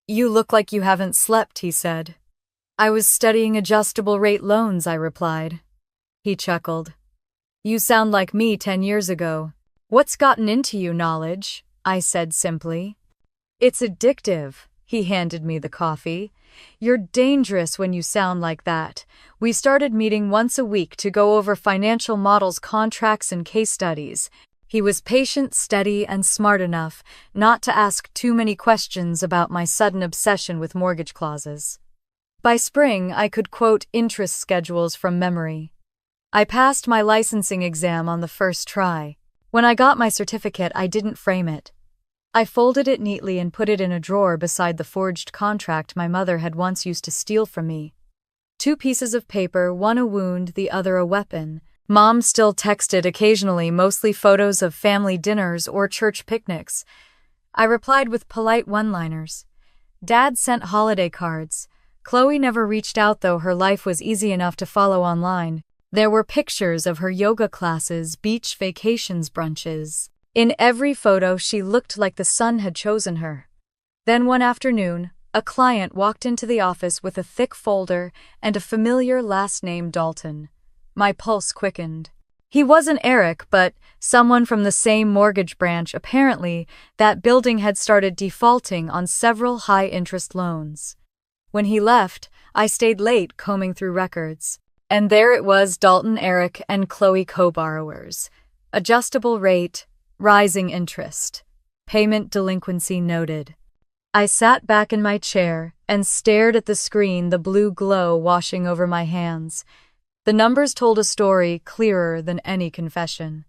"You look like you haven't slept," he said. "I was studying adjustable rate loans," I replied. He chuckled. "You sound like me 10 years ago." "What's gotten into you, knowledge?" I said simply. "It's addictive." He handed me the coffee. "You're dangerous when you sound like that." We started meeting once a week to go over financial models, contracts, and case studies. He was patient, steady, and smart enough not to ask too many questions about my sudden obsession with mortgage clauses. By spring, I could quote interest schedules from memory. I passed my licensing exam on the first try. When I got my certificate, I didn't frame it. I folded it neatly and put it in a drawer beside the forged contract my mother had once used to steal from me. 2 pieces of paper, one a wound, the other a weapon. Mom still texted occasionally, mostly photos of family dinners or church picnics. I replied with polite one-liners. Dad sent holiday cards. Chloe never reached out, though her life was easy enough to follow online. There were pictures of her yoga classes, beach vacations, brunches. In every photo, she looked like the sun had chosen her. Then one afternoon, a client walked into the office with a thick folder and a familiar last name, Dalton. My pulse quickened. He wasn't Eric, but someone from the same mortgage branch. Apparently, that building had started defaulting on several high-interest loans. When he left, I stayed late combing through records. And there it was, Dalton, Eric, and Chloe co-borrowers. Adjustable rate, rising interest. Payment delinquency noted. I sat back in my chair and stared at the screen, the blue glow washing over my hands. The numbers told a story clearer than any confession.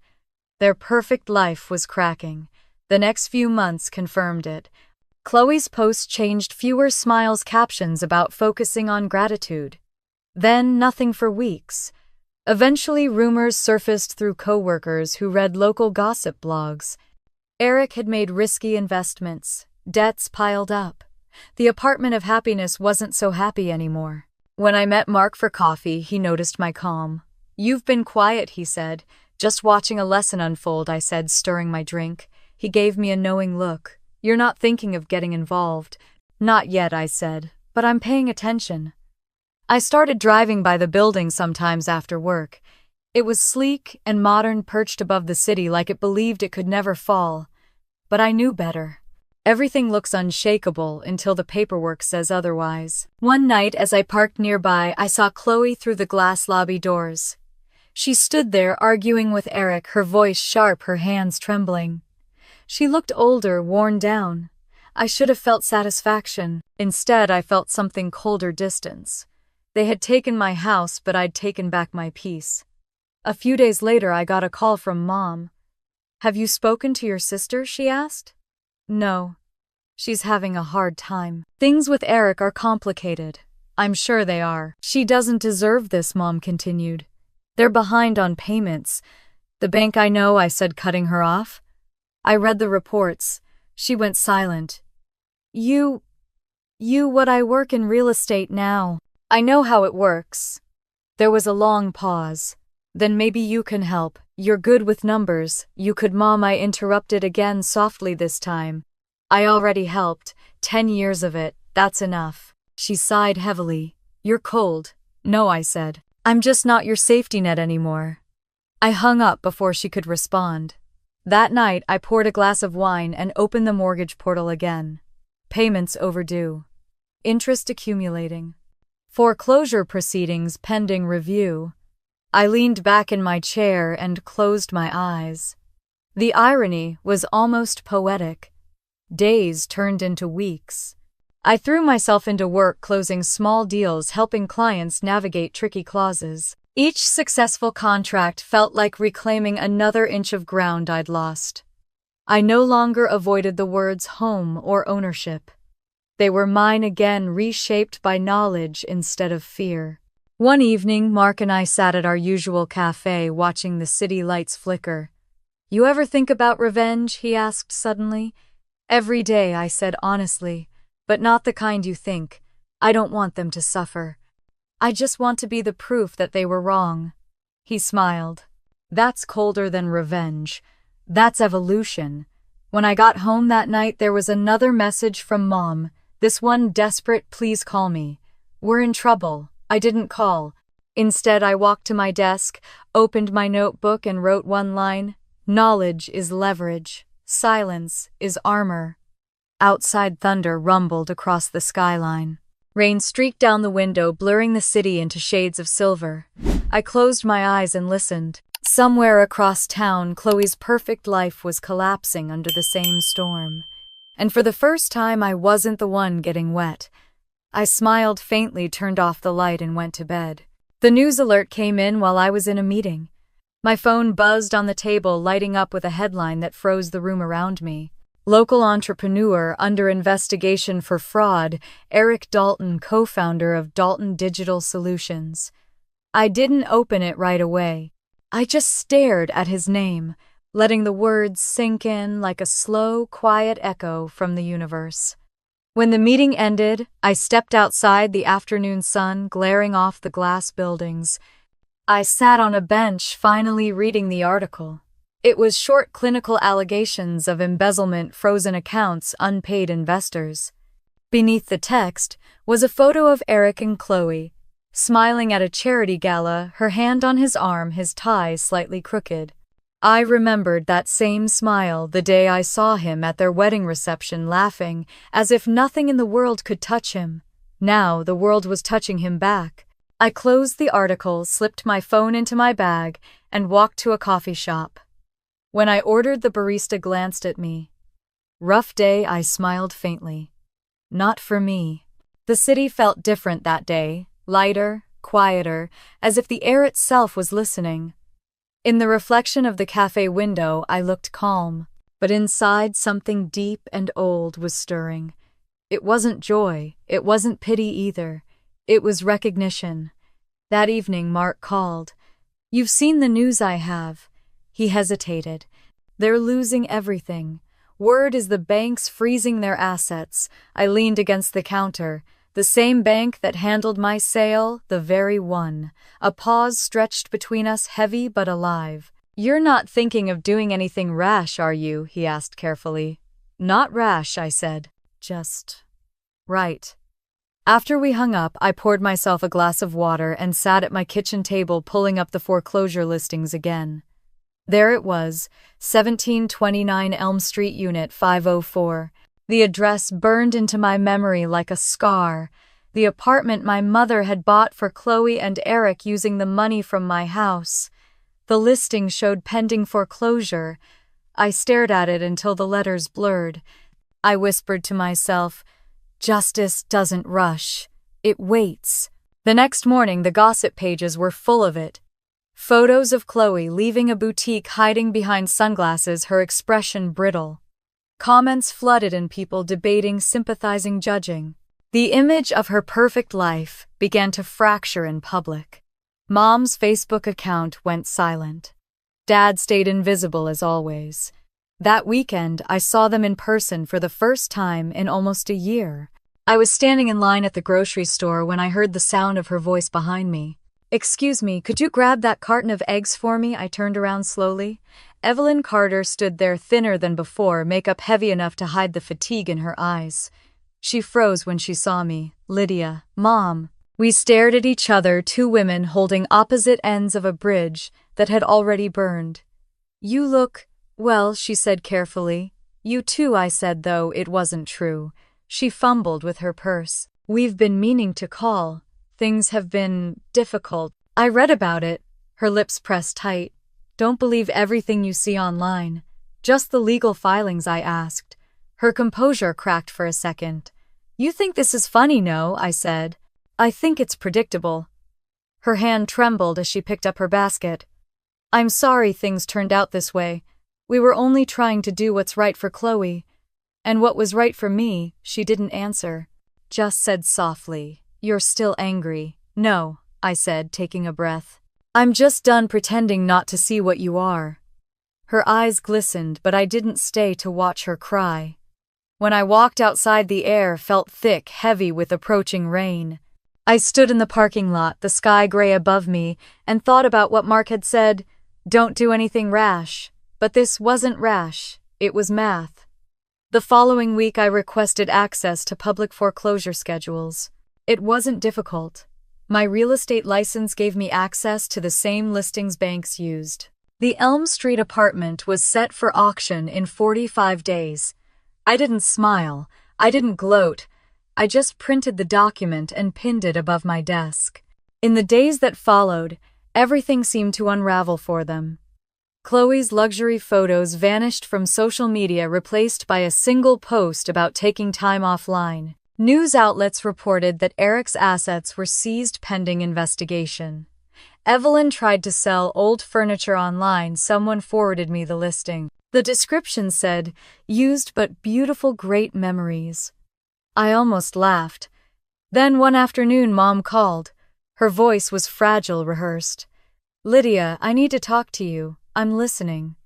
Their perfect life was cracking. The next few months confirmed it. Chloe's post changed, fewer smiles, captions about focusing on gratitude. Then nothing for weeks. Eventually, rumors surfaced through coworkers who read local gossip blogs. Eric had made risky investments. Debts piled up. The apartment of happiness wasn't so happy anymore. When I met Mark for coffee, he noticed my calm. "You've been quiet," he said. "Just watching a lesson unfold," I said, stirring my drink. He gave me a knowing look. "You're not thinking of getting involved?" "Not yet," I said, "but I'm paying attention." I started driving by the building sometimes after work. It was sleek and modern, perched above the city like it believed it could never fall. But I knew better. Everything looks unshakable until the paperwork says otherwise. One night, as I parked nearby, I saw Chloe through the glass lobby doors. She stood there arguing with Eric, her voice sharp, her hands trembling. She looked older, worn down. I should have felt satisfaction. Instead, I felt something colder, distance. They had taken my house, but I'd taken back my peace. A few days later, I got a call from Mom. "Have you spoken to your sister?" she asked. "No. She's having a hard time. Things with Eric are complicated." "I'm sure they are." "She doesn't deserve this," Mom continued. "They're behind on payments." "The bank, I know," I said, cutting her off. "I read the reports." She went silent. What I work in real estate now. I know how it works." There was a long pause. "Then maybe you can help. You're good with numbers. You could." "Mom," I interrupted again, softly this time. "I already helped. 10 years of it. That's enough." She sighed heavily. "You're cold." "No," I said. "I'm just not your safety net anymore." I hung up before she could respond. That night, I poured a glass of wine and opened the mortgage portal again. Payments overdue. Interest accumulating. Foreclosure proceedings pending review. I leaned back in my chair and closed my eyes. The irony was almost poetic. Days turned into weeks. I threw myself into work, closing small deals, helping clients navigate tricky clauses. Each successful contract felt like reclaiming another inch of ground I'd lost. I no longer avoided the words home or ownership. They were mine again, reshaped by knowledge instead of fear. One evening, Mark and I sat at our usual cafe, watching the city lights flicker. "You ever think about revenge?" he asked suddenly. "Every day," I said honestly, "but not the kind you think. I don't want them to suffer. I just want to be the proof that they were wrong." He smiled. "That's colder than revenge. That's evolution. When I got home that night, there was another message from Mom. This one desperate, please call me. We're in trouble. I didn't call. Instead, I walked to my desk, opened my notebook, and wrote one line. Knowledge is leverage. Silence is armor. Outside, thunder rumbled across the skyline. Rain streaked down the window, blurring the city into shades of silver. I closed my eyes and listened. Somewhere across town, Chloe's perfect life was collapsing under the same storm. And for the first time, I wasn't the one getting wet. I smiled faintly, turned off the light, and went to bed. The news alert came in while I was in a meeting. My phone buzzed on the table, lighting up with a headline that froze the room around me. Local entrepreneur under investigation for fraud, Eric Dalton, co-founder of Dalton Digital Solutions. I didn't open it right away. I just stared at his name, letting the words sink in like a slow, quiet echo from the universe. When the meeting ended, I stepped outside, the afternoon sun glaring off the glass buildings. I sat on a bench, finally reading the article. It was short clinical allegations of embezzlement, frozen accounts, unpaid investors. Beneath the text was a photo of Eric and Chloe, smiling at a charity gala, her hand on his arm, his tie slightly crooked. I remembered that same smile the day I saw him at their wedding reception, laughing as if nothing in the world could touch him. Now the world was touching him back. I closed the article, slipped my phone into my bag, and walked to a coffee shop. When I ordered, the barista glanced at me. Rough day, I smiled faintly. Not for me. The city felt different that day, lighter, quieter, as if the air itself was listening. In the reflection of the cafe window, I looked calm, but inside something deep and old was stirring. It wasn't joy, it wasn't pity either. It was recognition. That evening, Mark called. "You've seen the news I have." He hesitated. "They're losing everything. Word is the bank's freezing their assets." I leaned against the counter. "The same bank that handled my sale, the very one." A pause stretched between us, heavy but alive. "You're not thinking of doing anything rash, are you?" he asked carefully. "Not rash," I said. "Just right." After we hung up, I poured myself a glass of water and sat at my kitchen table, pulling up the foreclosure listings again. There it was, 1729 Elm Street, Unit 504. The address burned into my memory like a scar. The apartment my mother had bought for Chloe and Eric using the money from my house. The listing showed pending foreclosure. I stared at it until the letters blurred. I whispered to myself, "Justice doesn't rush. It waits." The next morning, the gossip pages were full of it. Photos of Chloe leaving a boutique, hiding behind sunglasses, her expression brittle. Comments flooded and people debating, sympathizing, judging. The image of her perfect life began to fracture in public. Mom's Facebook account went silent. Dad stayed invisible as always. That weekend, I saw them in person for the first time in almost a year. I was standing in line at the grocery store when I heard the sound of her voice behind me. "Excuse me, could you grab that carton of eggs for me?" I turned around slowly. Evelyn Carter stood there, thinner than before, makeup heavy enough to hide the fatigue in her eyes. She froze when she saw me. "Lydia, Mom." We stared at each other, two women holding opposite ends of a bridge that had already burned. "You look well," she said carefully. "You too," I said, though it wasn't true. She fumbled with her purse. "We've been meaning to call. Things have been difficult." I read about it. Her lips pressed tight. "Don't believe everything you see online. Just the legal filings," I asked. Her composure cracked for a second. "You think this is funny, no?" I said. "I think it's predictable." Her hand trembled as she picked up her basket. "I'm sorry things turned out this way. We were only trying to do what's right for Chloe." "And what was right for me?" She didn't answer. Just said softly, "You're still angry." "No," I said, taking a breath. "I'm just done pretending not to see what you are." Her eyes glistened, but I didn't stay to watch her cry. When I walked outside, the air felt thick, heavy with approaching rain. I stood in the parking lot, the sky gray above me, and thought about what Mark had said. "Don't do anything rash." But this wasn't rash, it was math. The following week I requested access to public foreclosure schedules. It wasn't difficult. My real estate license gave me access to the same listings banks used. The Elm Street apartment was set for auction in 45 days. I didn't smile, I didn't gloat, I just printed the document and pinned it above my desk. In the days that followed, everything seemed to unravel for them. Chloe's luxury photos vanished from social media, replaced by a single post about taking time offline. News outlets reported that Eric's assets were seized pending investigation. Evelyn tried to sell old furniture online. Someone forwarded me the listing. The description said, "Used but beautiful, great memories." I almost laughed. Then one afternoon Mom called. Her voice was fragile, rehearsed. "Lydia, I need to talk to you. I'm listening.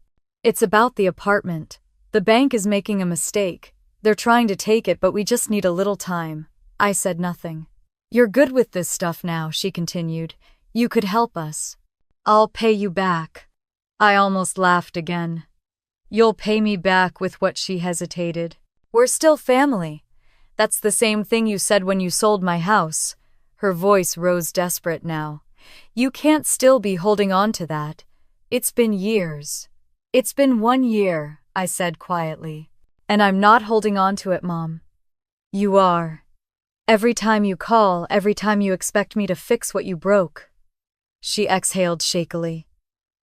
It's about the apartment. The bank is making a mistake. They're trying to take it, but we just need a little time." I said nothing. "You're good with this stuff now," she continued. "You could help us. I'll pay you back." I almost laughed again. "You'll pay me back with what?" She hesitated. "We're still family. That's the same thing you said when you sold my house." Her voice rose desperate now. "You can't still be holding on to that. It's been years." "It's been 1 year," I said quietly. "And I'm not holding on to it, Mom." "You are. Every time you call, every time you expect me to fix what you broke." She exhaled shakily.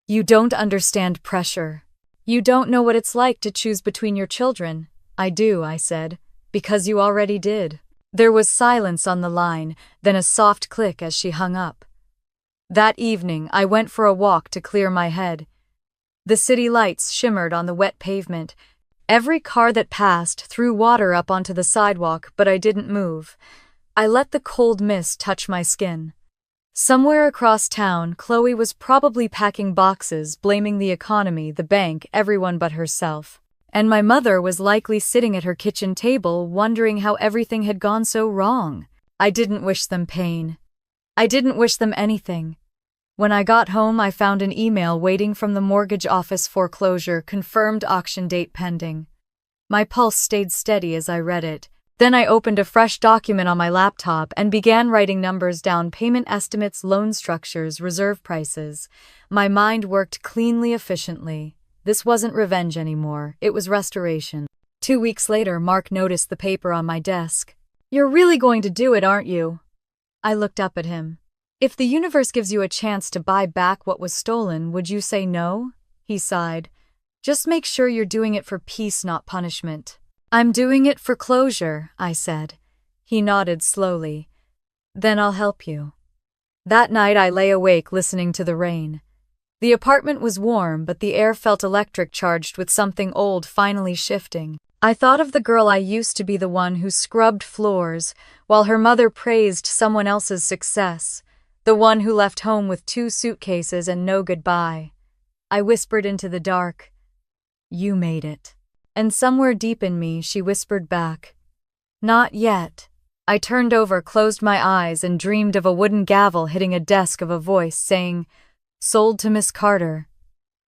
"You don't understand pressure. You don't know what it's like to choose between your children." "I do," I said, "because you already did." There was silence on the line, then a soft click as she hung up. That evening, I went for a walk to clear my head. The city lights shimmered on the wet pavement. Every car that passed threw water up onto the sidewalk, but I didn't move. I let the cold mist touch my skin. Somewhere across town, Chloe was probably packing boxes, blaming the economy, the bank, everyone but herself. And my mother was likely sitting at her kitchen table, wondering how everything had gone so wrong. I didn't wish them pain. I didn't wish them anything. When I got home, I found an email waiting from the mortgage office. Foreclosure, confirmed, auction date pending. My pulse stayed steady as I read it. Then I opened a fresh document on my laptop and began writing numbers down: payment estimates, loan structures, reserve prices. My mind worked cleanly, efficiently. This wasn't revenge anymore, it was restoration. 2 weeks later, Mark noticed the paper on my desk. "You're really going to do it, aren't you?" I looked up at him. "If the universe gives you a chance to buy back what was stolen, would you say no?" He sighed. "Just make sure you're doing it for peace, not punishment." "I'm doing it for closure," I said. He nodded slowly. "Then I'll help you." That night I lay awake listening to the rain. The apartment was warm, but the air felt electric, charged with something old finally shifting. I thought of the girl I used to be, the one who scrubbed floors while her mother praised someone else's success, the one who left home with 2 suitcases and no goodbye. I whispered into the dark, "You made it." And somewhere deep in me, she whispered back, "Not yet." I turned over, closed my eyes, and dreamed of a wooden gavel hitting a desk, of a voice saying, "Sold to Miss Carter."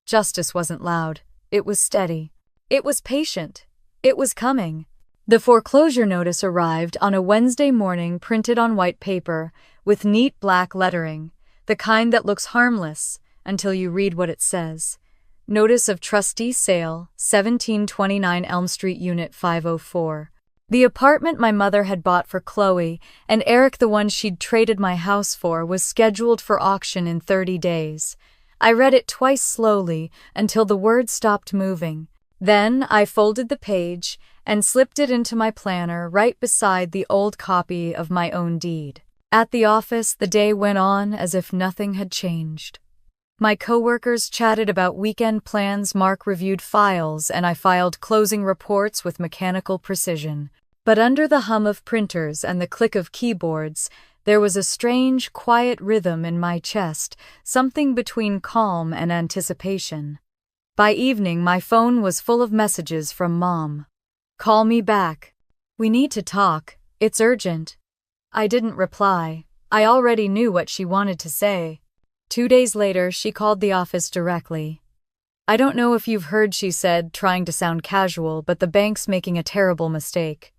Justice wasn't loud. It was steady. It was patient. It was coming. The foreclosure notice arrived on a Wednesday morning, printed on white paper, with neat black lettering, the kind that looks harmless until you read what it says. Notice of trustee sale, 1729 Elm Street, Unit 504. The apartment my mother had bought for Chloe and Eric, the one she'd traded my house for, was scheduled for auction in 30 days. I read it twice slowly until the words stopped moving. Then I folded the page and slipped it into my planner right beside the old copy of my own deed. At the office, the day went on as if nothing had changed. My coworkers chatted about weekend plans, Mark reviewed files, and I filed closing reports with mechanical precision. But under the hum of printers and the click of keyboards, there was a strange, quiet rhythm in my chest, something between calm and anticipation. By evening, my phone was full of messages from Mom. "Call me back. We need to talk. It's urgent." I didn't reply. I already knew what she wanted to say. 2 days later, she called the office directly. I don't know if you've heard, she said, trying to sound casual, but the bank's making a terrible mistake.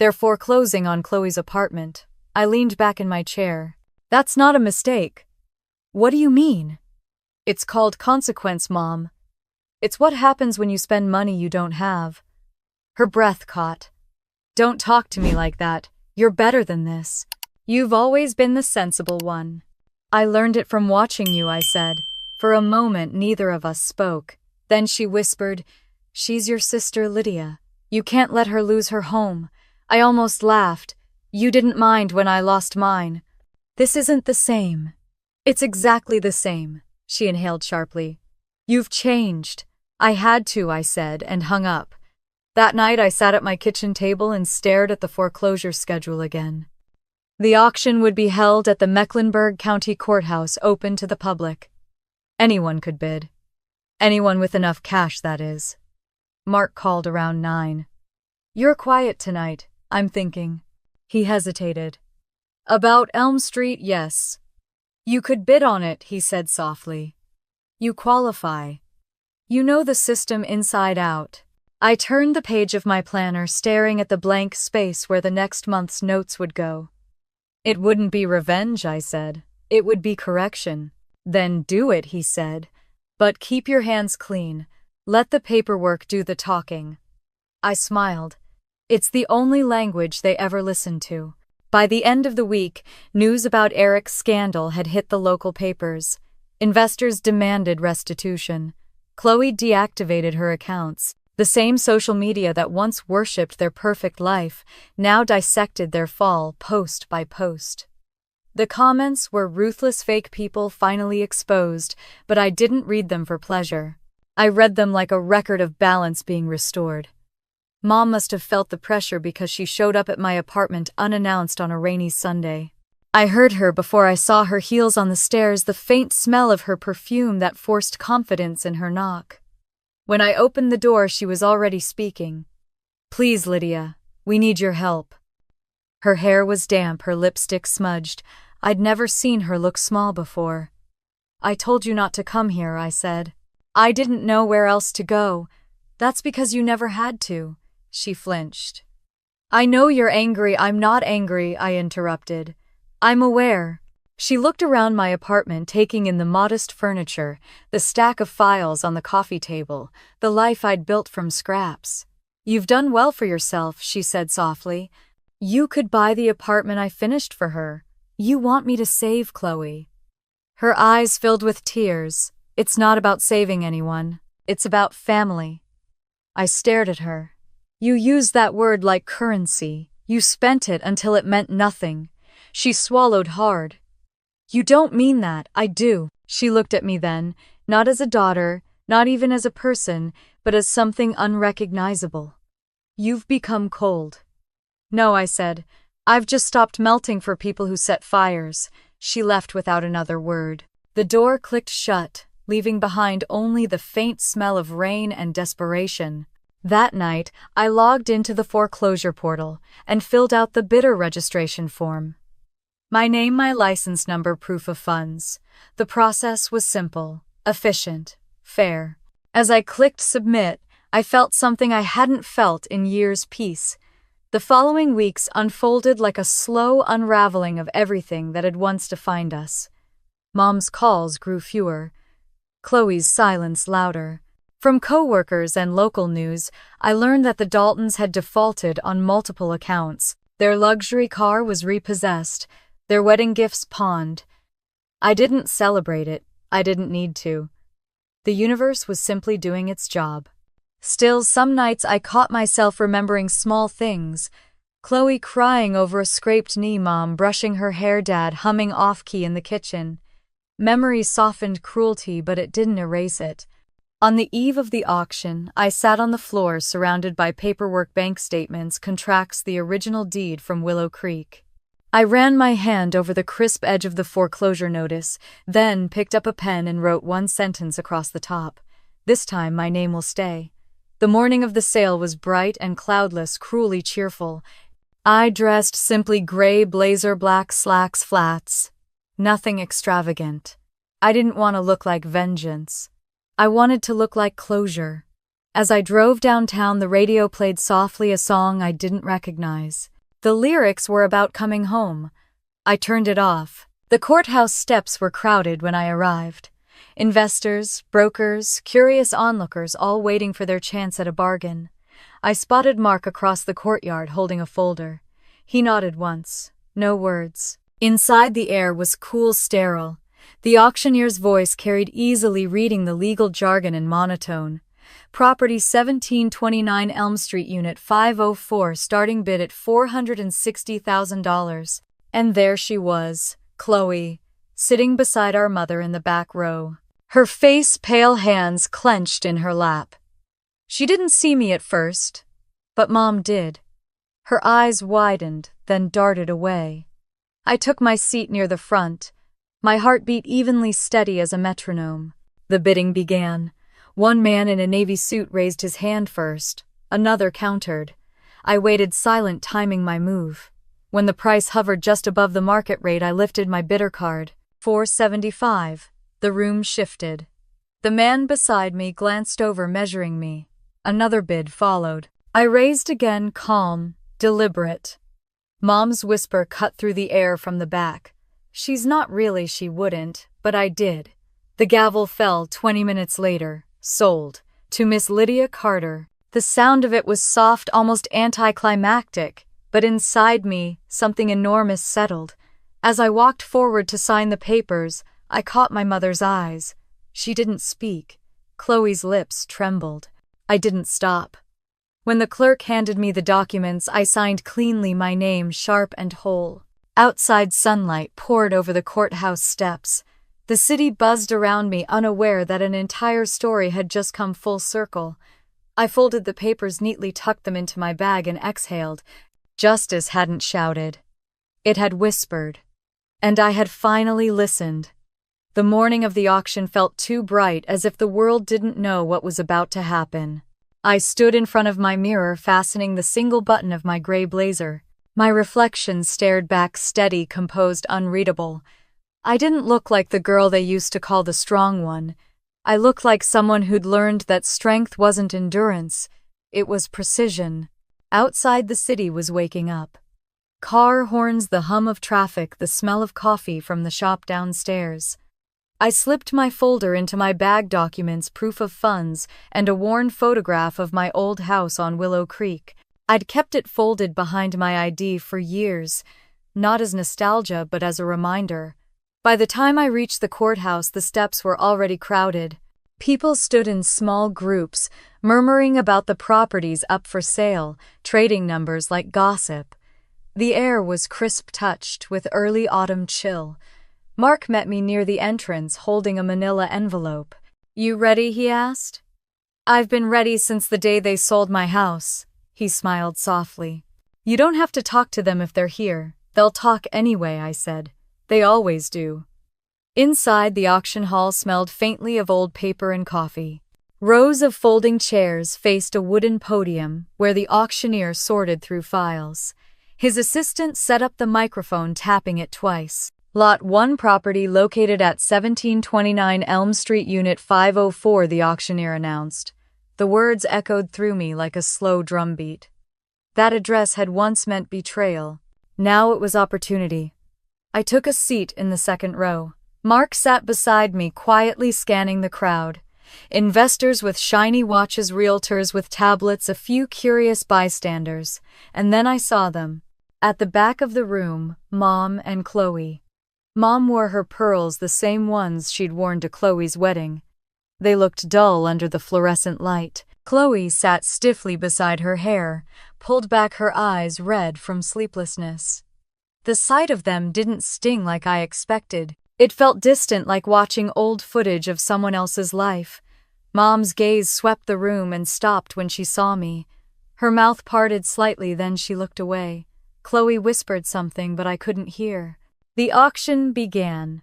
They're foreclosing on Chloe's apartment. I leaned back in my chair. That's not a mistake. What do you mean? It's called consequence, Mom. It's what happens when you spend money you don't have. Her breath caught. Don't talk to me like that. You're better than this. You've always been the sensible one. I learned it from watching you, I said. For a moment, neither of us spoke. Then she whispered, She's your sister, Lydia. You can't let her lose her home. I almost laughed. You didn't mind when I lost mine. This isn't the same. It's exactly the same, she inhaled sharply. You've changed. I had to, I said, and hung up. That night I sat at my kitchen table and stared at the foreclosure schedule again. The auction would be held at the Mecklenburg County Courthouse, open to the public. Anyone could bid. Anyone with enough cash, that is. Mark called around 9. You're quiet tonight, I'm thinking. He hesitated. About Elm Street, yes. You could bid on it, he said softly. You qualify. You know the system inside out. I turned the page of my planner, staring at the blank space where the next month's notes would go. It wouldn't be revenge, I said. It would be correction. Then do it, he said. But keep your hands clean. Let the paperwork do the talking. I smiled. It's the only language they ever listened to. By the end of the week, news about Eric's scandal had hit the local papers. Investors demanded restitution. Chloe deactivated her accounts. The same social media that once worshipped their perfect life now dissected their fall post by post. The comments were ruthless fake people finally exposed, but I didn't read them for pleasure. I read them like a record of balance being restored. Mom must have felt the pressure because she showed up at my apartment unannounced on a rainy Sunday. I heard her before I saw her heels on the stairs, the faint smell of her perfume that forced confidence in her knock. When I opened the door, she was already speaking. Please, Lydia, we need your help. Her hair was damp, her lipstick smudged. I'd never seen her look small before. I told you not to come here, I said. I didn't know where else to go. That's because you never had to. She flinched. I know you're angry. I'm not angry, I interrupted. I'm aware. She looked around my apartment, taking in the modest furniture, the stack of files on the coffee table, the life I'd built from scraps. You've done well for yourself, she said softly. You could buy the apartment I finished for her. You want me to save Chloe. Her eyes filled with tears. It's not about saving anyone. It's about family. I stared at her. You used that word like currency. You spent it until it meant nothing. She swallowed hard. You don't mean that. I do. She looked at me then, not as a daughter, not even as a person, but as something unrecognizable. You've become cold. No, I said. I've just stopped melting for people who set fires. She left without another word. The door clicked shut, leaving behind only the faint smell of rain and desperation. That night, I logged into the foreclosure portal and filled out the bidder registration form. My name, my license number, proof of funds. The process was simple, efficient, fair. As I clicked submit, I felt something I hadn't felt in years, peace. The following weeks unfolded like a slow unraveling of everything that had once defined us. Mom's calls grew fewer. Chloe's silence louder. From coworkers and local news, I learned that the Daltons had defaulted on multiple accounts. Their luxury car was repossessed. Their wedding gifts pawned. I didn't celebrate it. I didn't need to. The universe was simply doing its job. Still, some nights I caught myself remembering small things. Chloe crying over a scraped knee, Mom brushing her hair, Dad humming off-key in the kitchen. Memory softened cruelty, but it didn't erase it. On the eve of the auction, I sat on the floor surrounded by paperwork, bank statements, contracts, the original deed from Willow Creek. I ran my hand over the crisp edge of the foreclosure notice, then picked up a pen and wrote one sentence across the top. This time my name will stay. The morning of the sale was bright and cloudless, cruelly cheerful. I dressed simply gray blazer, black slacks, flats. Nothing extravagant. I didn't want to look like vengeance. I wanted to look like closure. As I drove downtown, the radio played softly a song I didn't recognize. The lyrics were about coming home. I turned it off. The courthouse steps were crowded when I arrived. Investors, brokers, curious onlookers, all waiting for their chance at a bargain. I spotted Mark across the courtyard holding a folder. He nodded once. No words. Inside, the air was cool, sterile. The auctioneer's voice carried easily, reading the legal jargon in monotone. Property 1729 Elm Street, Unit 504, starting bid at $460,000. And there she was, Chloe, sitting beside our mother in the back row. Her face pale, hands clenched in her lap. She didn't see me at first, but Mom did. Her eyes widened, then darted away. I took my seat near the front, my heartbeat evenly steady as a metronome. The bidding began. One man in a navy suit raised his hand first. Another countered. I waited silent, timing my move. When the price hovered just above the market rate, I lifted my bidder card. $475. The room shifted. The man beside me glanced over, measuring me. Another bid followed. I raised again, calm, deliberate. Mom's whisper cut through the air from the back. She's not really, she wouldn't, but I did. The gavel fell 20 minutes later. Sold. To Miss Lydia Carter. The sound of it was soft, almost anticlimactic, but inside me, something enormous settled. As I walked forward to sign the papers, I caught my mother's eyes. She didn't speak. Chloe's lips trembled. I didn't stop. When the clerk handed me the documents, I signed cleanly, my name sharp and whole. Outside, sunlight poured over the courthouse steps. The city buzzed around me, unaware that an entire story had just come full circle. I folded the papers neatly, tucked them into my bag, and exhaled. Justice hadn't shouted. It had whispered. And I had finally listened. The morning of the auction felt too bright, as if the world didn't know what was about to happen. I stood in front of my mirror, fastening the single button of my gray blazer. My reflection stared back, steady, composed, unreadable. I didn't look like the girl they used to call the strong one. I looked like someone who'd learned that strength wasn't endurance, it was precision. Outside, the city was waking up. Car horns, the hum of traffic, the smell of coffee from the shop downstairs. I slipped my folder into my bag, documents, proof of funds, and a worn photograph of my old house on Willow Creek. I'd kept it folded behind my ID for years, not as nostalgia but as a reminder. By the time I reached the courthouse, the steps were already crowded. People stood in small groups, murmuring about the properties up for sale, trading numbers like gossip. The air was crisp-touched with early autumn chill. Mark met me near the entrance, holding a manila envelope. "You ready?" he asked. "I've been ready since the day they sold my house," he smiled softly. "You don't have to talk to them if they're here. They'll talk anyway," I said. "They always do." Inside, the auction hall smelled faintly of old paper and coffee. Rows of folding chairs faced a wooden podium where the auctioneer sorted through files. His assistant set up the microphone, tapping it twice. "Lot 1 property located at 1729 Elm Street, Unit 504, the auctioneer announced. The words echoed through me like a slow drumbeat. That address had once meant betrayal. Now it was opportunity. I took a seat in the second row. Mark sat beside me, quietly scanning the crowd. Investors with shiny watches, realtors with tablets, a few curious bystanders. And then I saw them. At the back of the room, Mom and Chloe. Mom wore her pearls, the same ones she'd worn to Chloe's wedding. They looked dull under the fluorescent light. Chloe sat stiffly beside her, hair pulled back, her eyes red from sleeplessness. The sight of them didn't sting like I expected. It felt distant, like watching old footage of someone else's life. Mom's gaze swept the room and stopped when she saw me. Her mouth parted slightly, then she looked away. Chloe whispered something, but I couldn't hear. The auction began.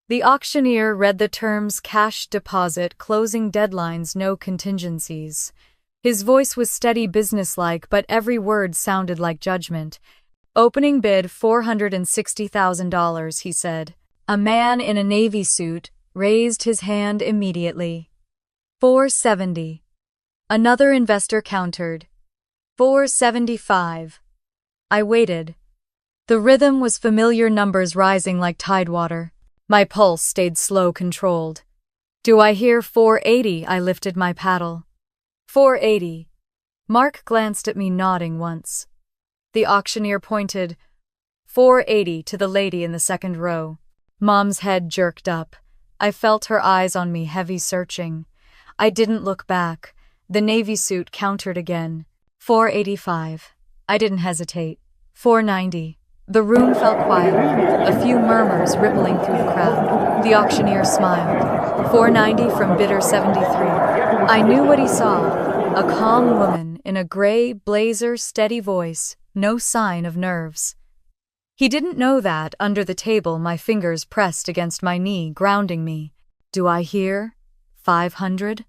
The auctioneer read the terms: cash deposit, closing deadlines, no contingencies. His voice was steady, businesslike, but every word sounded like judgment. "Opening bid $460,000, he said. A man in a navy suit raised his hand immediately. 470. Another investor countered. 475. I waited. The rhythm was familiar, numbers rising like tidewater. My pulse stayed slow, controlled. Do I hear 480? I lifted my paddle. 480. Mark glanced at me, nodding once. The auctioneer pointed. 480 to the lady in the second row. Mom's head jerked up. I felt her eyes on me, heavy, searching. I didn't look back. The navy suit countered again. 485. I didn't hesitate. 490. The room fell quiet, a few murmurs rippling through the crowd. The auctioneer smiled. 490 from bidder 73. I knew what he saw. A calm woman in a gray blazer, steady voice, no sign of nerves. He didn't know that, under the table, my fingers pressed against my knee, grounding me. Do I hear 500?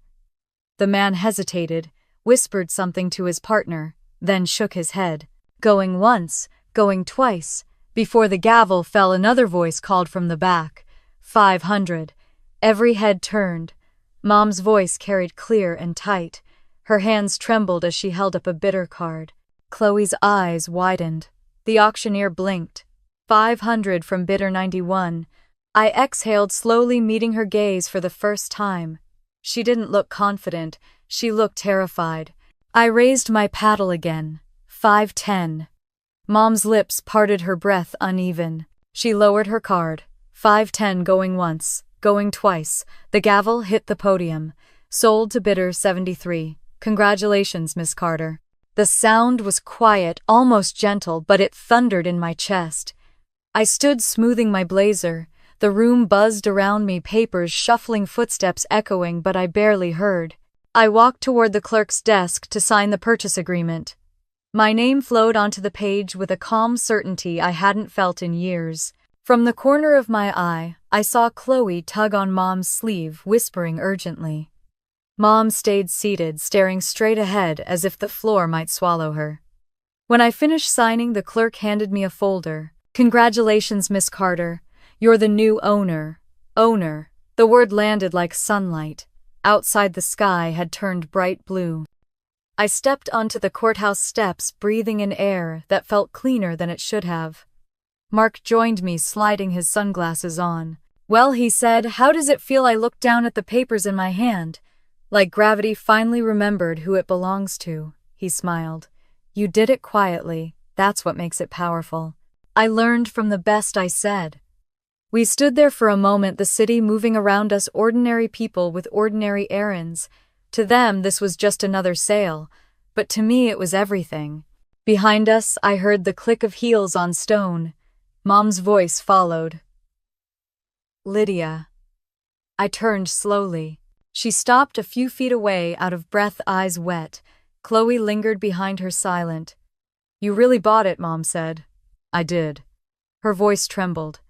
The man hesitated, whispered something to his partner, then shook his head. Going once, going twice. Before the gavel fell, another voice called from the back. 500. Every head turned. Mom's voice carried clear and tight. Her hands trembled as she held up a bidder card. Chloe's eyes widened. The auctioneer blinked. 500 from bidder 91. I exhaled slowly, meeting her gaze for the first time. She didn't look confident. She looked terrified. I raised my paddle again. 510. Mom's lips parted, her breath uneven. She lowered her card. 510 going once, going twice. The gavel hit the podium. Sold to bidder 73. Congratulations, Miss Carter. The sound was quiet, almost gentle, but it thundered in my chest. I stood smoothing my blazer. The room buzzed around me, papers shuffling, footsteps echoing, but I barely heard. I walked toward the clerk's desk to sign the purchase agreement. My name flowed onto the page with a calm certainty I hadn't felt in years. From the corner of my eye, I saw Chloe tug on Mom's sleeve, whispering urgently. Mom stayed seated, staring straight ahead as if the floor might swallow her. When I finished signing, the clerk handed me a folder. Congratulations, Miss Carter. You're the new owner. Owner. The word landed like sunlight. Outside, the sky had turned bright blue. I stepped onto the courthouse steps, breathing in air that felt cleaner than it should have. Mark joined me, sliding his sunglasses on. Well, he said, how does it feel? I looked down at the papers in my hand. Like gravity finally remembered who it belongs to, he smiled. You did it quietly. That's what makes it powerful. I learned from the best, I said. We stood there for a moment, the city moving around us, ordinary people with ordinary errands. To them, this was just another sale, but to me it was everything. Behind us, I heard the click of heels on stone. Mom's voice followed. Lydia. I turned slowly. She stopped a few feet away, out of breath, eyes wet. Chloe lingered behind her, silent. You really bought it, Mom said. I did. Her voice trembled.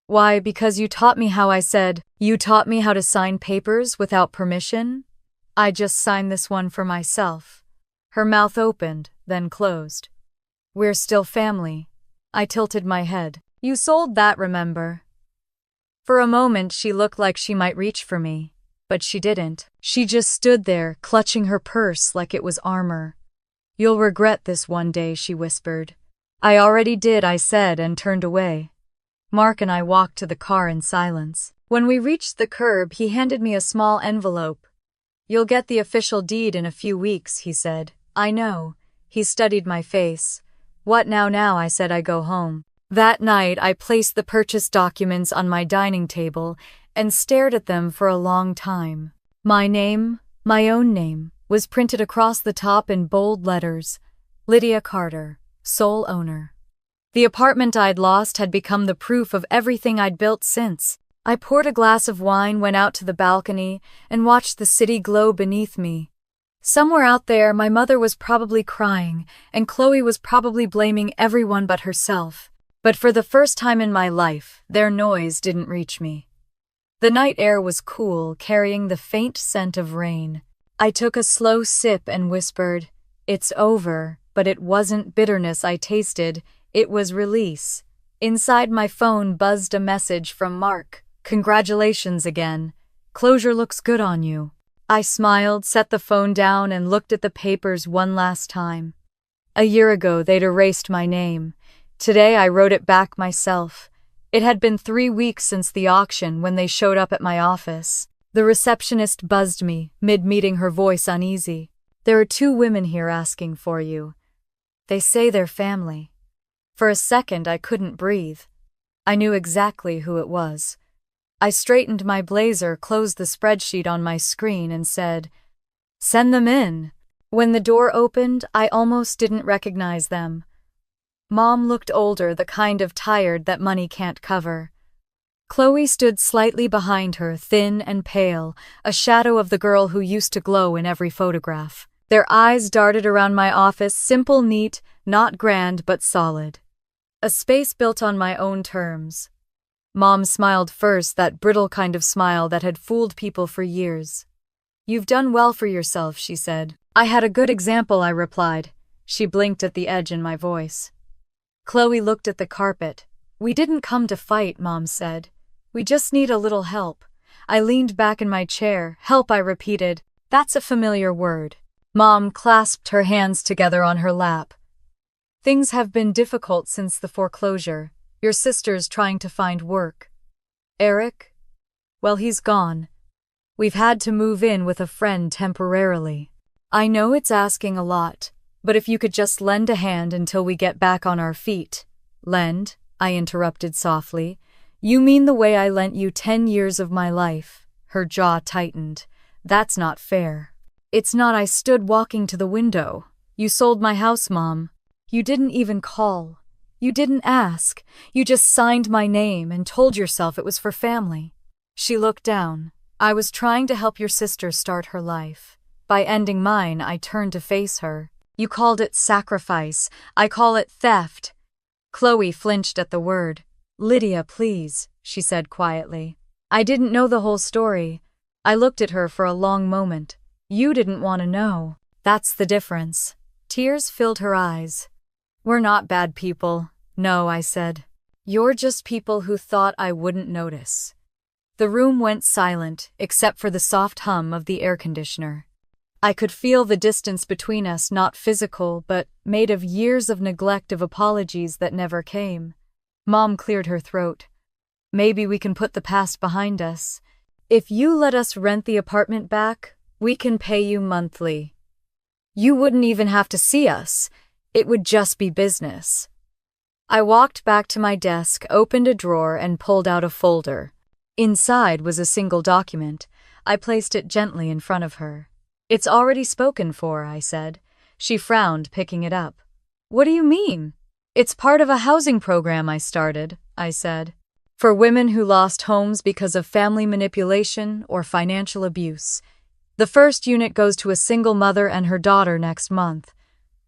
Why, because you taught me how. I said. You taught me how to sign papers without permission? I just signed this one for myself. Her mouth opened, then closed. We're still family. I tilted my head. You sold that, remember? For a moment she looked like she might reach for me, but she didn't. She just stood there, clutching her purse like it was armor. You'll regret this one day, she whispered. I already did, I said, and turned away. Mark and I walked to the car in silence. When we reached the curb, he handed me a small envelope. You'll get the official deed in a few weeks, he said. I know. He studied my face. What now? I said. I go home. That night, I placed the purchase documents on my dining table and stared at them for a long time. My name, my own name, was printed across the top in bold letters. Lydia Carter, sole owner. The apartment I'd lost had become the proof of everything I'd built since. I poured a glass of wine, went out to the balcony, and watched the city glow beneath me. Somewhere out there, my mother was probably crying, and Chloe was probably blaming everyone but herself. But for the first time in my life, their noise didn't reach me. The night air was cool, carrying the faint scent of rain. I took a slow sip and whispered, "It's over," but it wasn't bitterness I tasted, it was release. Inside, my phone buzzed a message from Mark. Congratulations again. Closure looks good on you. I smiled, set the phone down, and looked at the papers one last time. A year ago, they'd erased my name. Today, I wrote it back myself. It had been 3 weeks since the auction when they showed up at my office. The receptionist buzzed me, mid-meeting, her voice uneasy. "There are 2 women here asking for you. They say they're family." For a second, I couldn't breathe. I knew exactly who it was. I straightened my blazer, closed the spreadsheet on my screen, and said, "Send them in." When the door opened, I almost didn't recognize them. Mom looked older, the kind of tired that money can't cover. Chloe stood slightly behind her, thin and pale, a shadow of the girl who used to glow in every photograph. Their eyes darted around my office, simple, neat, not grand but solid. A space built on my own terms. Mom smiled first, that brittle kind of smile that had fooled people for years. "You've done well for yourself," she said. "I had a good example," I replied. She blinked at the edge in my voice. Chloe looked at the carpet. "We didn't come to fight," Mom said. "We just need a little help." I leaned back in my chair. "Help," I repeated. "That's a familiar word." Mom clasped her hands together on her lap. "Things have been difficult since the foreclosure. Your sister's trying to find work. Eric? Well, he's gone. We've had to move in with a friend temporarily. I know it's asking a lot, but if you could just lend a hand until we get back on our feet." "Lend?" I interrupted softly. "You mean the way I lent you 10 years of my life?" Her jaw tightened. "That's not fair." "It's not." I stood, walking to the window. "You sold my house, Mom. You didn't even call. You didn't ask. You just signed my name and told yourself it was for family." She looked down. "I was trying to help your sister start her life. By ending mine, I turned to face her. You called it sacrifice. I call it theft." Chloe flinched at the word. "Lydia, please," she said quietly. "I didn't know the whole story." I looked at her for a long moment. "You didn't want to know. That's the difference." Tears filled her eyes. "We're not bad people." "No," I said. "You're just people who thought I wouldn't notice." The room went silent, except for the soft hum of the air conditioner. I could feel the distance between us, not physical, but made of years of neglect, of apologies that never came. Mom cleared her throat. "Maybe we can put the past behind us. If you let us rent the apartment back, we can pay you monthly. You wouldn't even have to see us. It would just be business." I walked back to my desk, opened a drawer, and pulled out a folder. Inside was a single document. I placed it gently in front of her. "It's already spoken for," I said. She frowned, picking it up. "What do you mean?" "It's part of a housing program I started," I said, "for women who lost homes because of family manipulation or financial abuse. The first unit goes to a single mother and her daughter next month."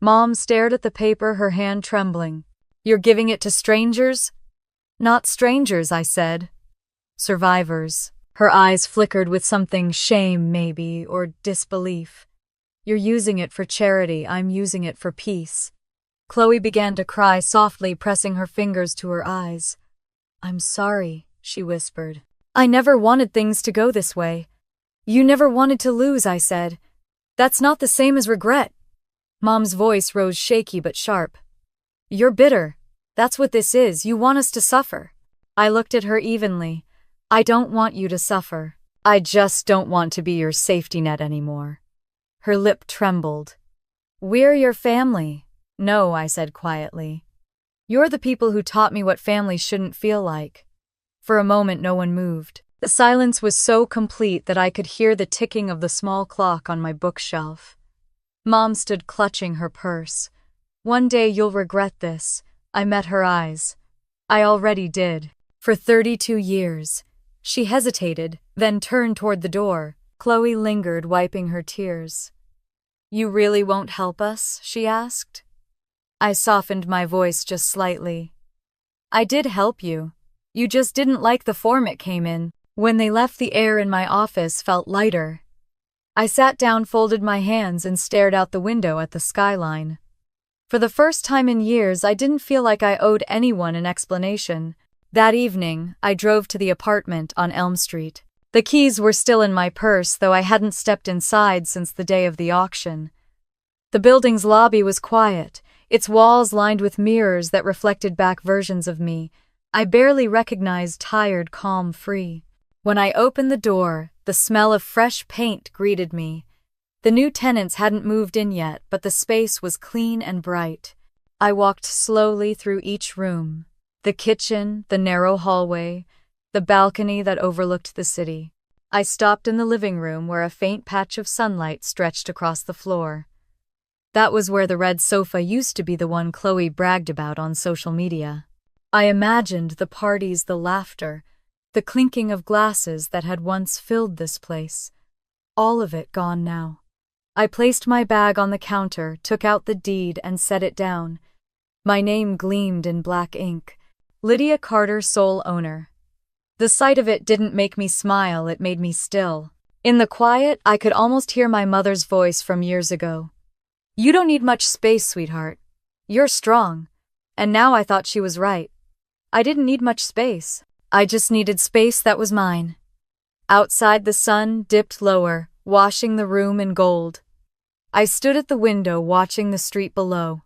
Mom stared at the paper, her hand trembling. "You're giving it to strangers?" "Not strangers," I said. "Survivors." Her eyes flickered with something, shame maybe, or disbelief. "You're using it for charity. I'm using it for peace." Chloe began to cry softly, pressing her fingers to her eyes. "I'm sorry," she whispered. "I never wanted things to go this way." "You never wanted to lose," I said. "That's not the same as regret." Mom's voice rose shaky but sharp. "You're bitter. That's what this is. You want us to suffer." I looked at her evenly. "I don't want you to suffer. I just don't want to be your safety net anymore." Her lip trembled. "We're your family." "No," I said quietly. "You're the people who taught me what family shouldn't feel like." For a moment, no one moved. The silence was so complete that I could hear the ticking of the small clock on my bookshelf. Mom stood clutching her purse. "One day you'll regret this." I met her eyes. I already did. For 32 years. She hesitated, then turned toward the door. Chloe lingered, wiping her tears. "You really won't help us?" she asked. I softened my voice just slightly. "I did help you. You just didn't like the form it came in." When they left, the air in my office felt lighter. I sat down, folded my hands, and stared out the window at the skyline. For the first time in years, I didn't feel like I owed anyone an explanation. That evening, I drove to the apartment on Elm Street. The keys were still in my purse, though I hadn't stepped inside since the day of the auction. The building's lobby was quiet, its walls lined with mirrors that reflected back versions of me. I barely recognized tired, calm, free. When I opened the door, the smell of fresh paint greeted me. The new tenants hadn't moved in yet, but the space was clean and bright. I walked slowly through each room. The kitchen, the narrow hallway, the balcony that overlooked the city. I stopped in the living room where a faint patch of sunlight stretched across the floor. That was where the red sofa used to be, the one Chloe bragged about on social media. I imagined the parties, the laughter, the clinking of glasses that had once filled this place. All of it gone now. I placed my bag on the counter, took out the deed, and set it down. My name gleamed in black ink. Lydia Carter, sole owner. The sight of it didn't make me smile, it made me still. In the quiet, I could almost hear my mother's voice from years ago. "You don't need much space, sweetheart. You're strong." And now I thought she was right. I didn't need much space. I just needed space that was mine. Outside, the sun dipped lower, washing the room in gold. I stood at the window watching the street below.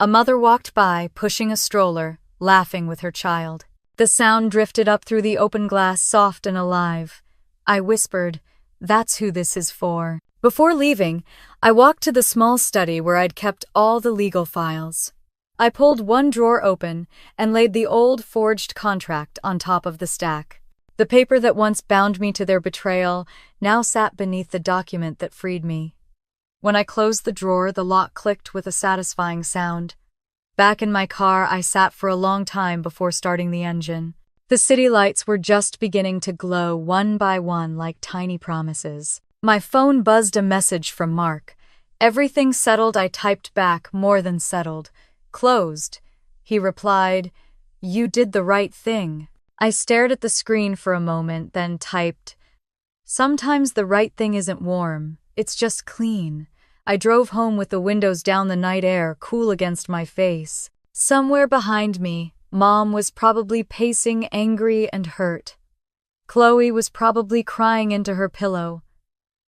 A mother walked by, pushing a stroller, laughing with her child. The sound drifted up through the open glass, soft and alive. I whispered, "That's who this is for." Before leaving, I walked to the small study where I'd kept all the legal files. I pulled one drawer open and laid the old forged contract on top of the stack. The paper that once bound me to their betrayal now sat beneath the document that freed me. When I closed the drawer, the lock clicked with a satisfying sound. Back in my car, I sat for a long time before starting the engine. The city lights were just beginning to glow one by one like tiny promises. My phone buzzed a message from Mark. "Everything settled," I typed back, "more than settled. Closed." He replied, "You did the right thing." I stared at the screen for a moment, then typed, "Sometimes the right thing isn't warm, it's just clean." I drove home with the windows down, the night air cool against my face. Somewhere behind me, Mom was probably pacing, angry and hurt. Chloe was probably crying into her pillow.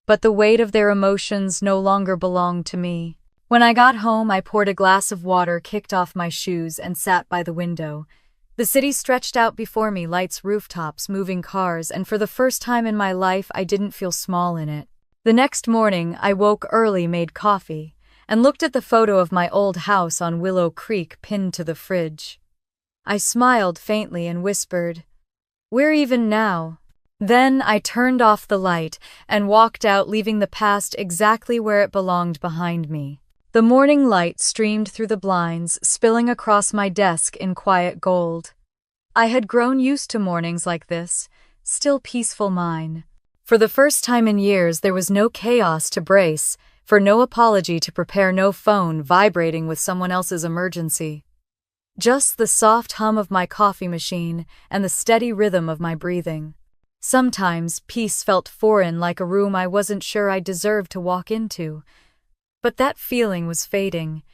But the weight of their emotions no longer belonged to me. When I got home, I poured a glass of water, kicked off my shoes, and sat by the window. The city stretched out before me, lights, rooftops, moving cars, and for the first time in my life, I didn't feel small in it. The next morning, I woke early, made coffee, and looked at the photo of my old house on Willow Creek pinned to the fridge. I smiled faintly and whispered, "We're even now." Then I turned off the light and walked out, leaving the past exactly where it belonged behind me. The morning light streamed through the blinds, spilling across my desk in quiet gold. I had grown used to mornings like this, still peaceful mine. For the first time in years, there was no chaos to brace, for no apology to prepare, no phone vibrating with someone else's emergency. Just the soft hum of my coffee machine and the steady rhythm of my breathing. Sometimes peace felt foreign, like a room I wasn't sure I deserved to walk into. But that feeling was fading.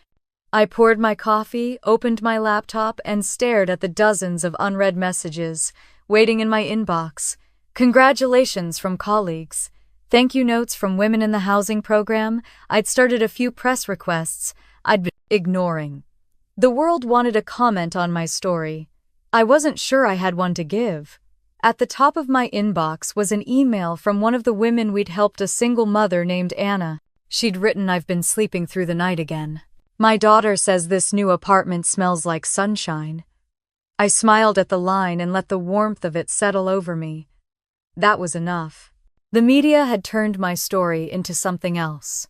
I poured my coffee, opened my laptop, and stared at the dozens of unread messages waiting in my inbox. Congratulations from colleagues. Thank you notes from women in the housing program. I'd started a few press requests I'd been ignoring. The world wanted a comment on my story. I wasn't sure I had one to give. At the top of my inbox was an email from one of the women we'd helped, a single mother named Anna. She'd written, "I've been sleeping through the night again. My daughter says this new apartment smells like sunshine." I smiled at the line and let the warmth of it settle over me. That was enough. The media had turned my story into something else.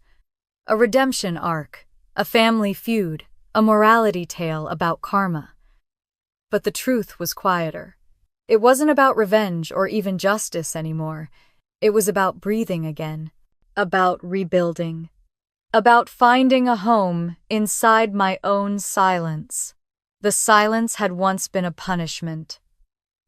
A redemption arc, a family feud, a morality tale about karma. But the truth was quieter. It wasn't about revenge or even justice anymore. It was about breathing again, about rebuilding, about finding a home inside my own silence. The silence had once been a punishment.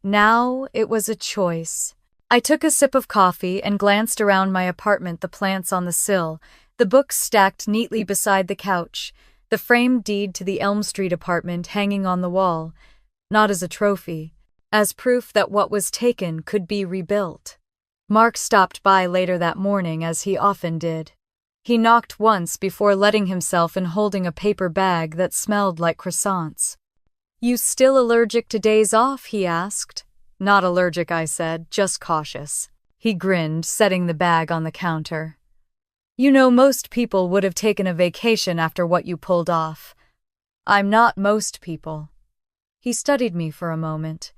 Now it was a choice. I took a sip of coffee and glanced around my apartment, the plants on the sill, the books stacked neatly beside the couch, the framed deed to the Elm Street apartment hanging on the wall, not as a trophy, as proof that what was taken could be rebuilt. Mark stopped by later that morning, as he often did. He knocked once before letting himself in, holding a paper bag that smelled like croissants. "You still allergic to days off?" he asked. "Not allergic," I said, "just cautious." He grinned, setting the bag on the counter. "You know, most people would have taken a vacation after what you pulled off. I'm not most people." He studied me for a moment.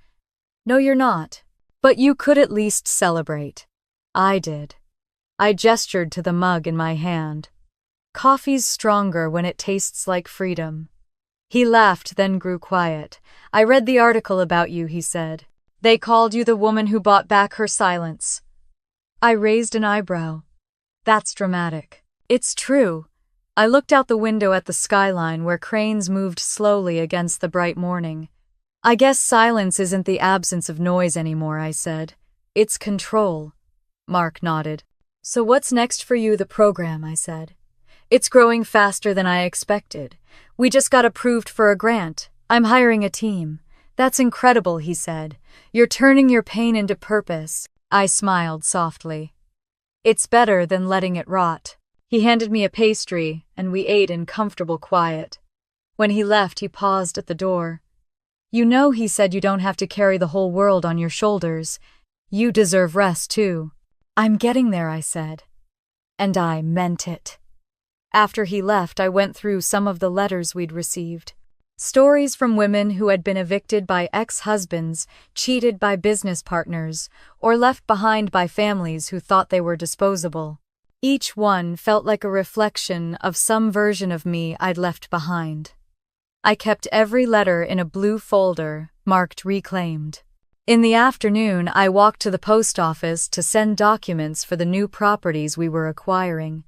"No, you're not. But you could at least celebrate." I did. I gestured to the mug in my hand. "Coffee's stronger when it tastes like freedom." He laughed, then grew quiet. "I read the article about you," he said. "They called you the woman who bought back her silence." I raised an eyebrow. "That's dramatic." "It's true." I looked out the window at the skyline where cranes moved slowly against the bright morning. "I guess silence isn't the absence of noise anymore," I said. "It's control." Mark nodded. "So what's next for you?" "The program," I said. "It's growing faster than I expected. We just got approved for a grant. I'm hiring a team." "That's incredible," he said. "You're turning your pain into purpose." I smiled softly. "It's better than letting it rot." He handed me a pastry, and we ate in comfortable quiet. When he left, he paused at the door. "You know," he said, "you don't have to carry the whole world on your shoulders. You deserve rest, too." "I'm getting there," I said. And I meant it. After he left, I went through some of the letters we'd received. Stories from women who had been evicted by ex-husbands, cheated by business partners, or left behind by families who thought they were disposable. Each one felt like a reflection of some version of me I'd left behind. I kept every letter in a blue folder, marked reclaimed. In the afternoon, I walked to the post office to send documents for the new properties we were acquiring.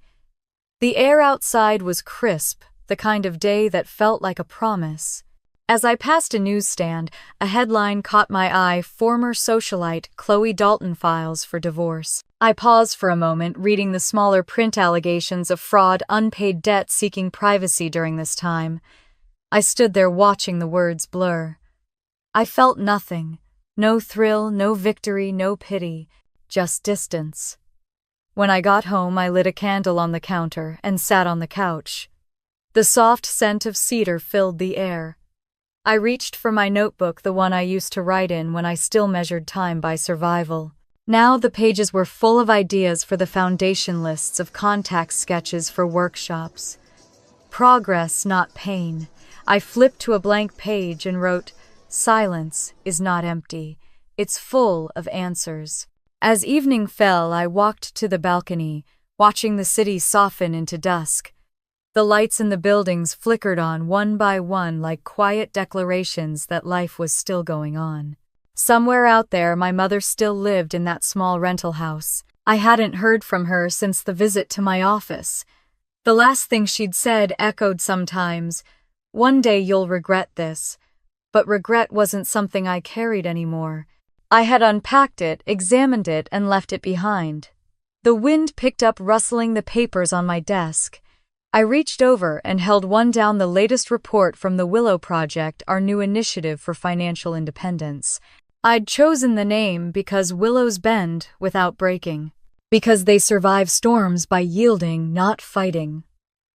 The air outside was crisp, the kind of day that felt like a promise. As I passed a newsstand, a headline caught my eye: "Former socialite Chloe Dalton files for divorce." I paused for a moment, reading the smaller print: "Allegations of fraud, unpaid debt, seeking privacy during this time." I stood there watching the words blur. I felt nothing. No thrill, no victory, no pity, just distance. When I got home, I lit a candle on the counter and sat on the couch. The soft scent of cedar filled the air. I reached for my notebook, the one I used to write in when I still measured time by survival. Now the pages were full of ideas for the foundation, lists of contact sketches for workshops. Progress, not pain. I flipped to a blank page and wrote, "Silence is not empty. It's full of answers." As evening fell, I walked to the balcony, watching the city soften into dusk. The lights in the buildings flickered on one by one like quiet declarations that life was still going on. Somewhere out there, my mother still lived in that small rental house. I hadn't heard from her since the visit to my office. The last thing she'd said echoed sometimes, "One day you'll regret this." But regret wasn't something I carried anymore. I had unpacked it, examined it, and left it behind. The wind picked up, rustling the papers on my desk. I reached over and held one down: the latest report from the Willow Project, our new initiative for financial independence. I'd chosen the name because willows bend without breaking, because they survive storms by yielding, not fighting.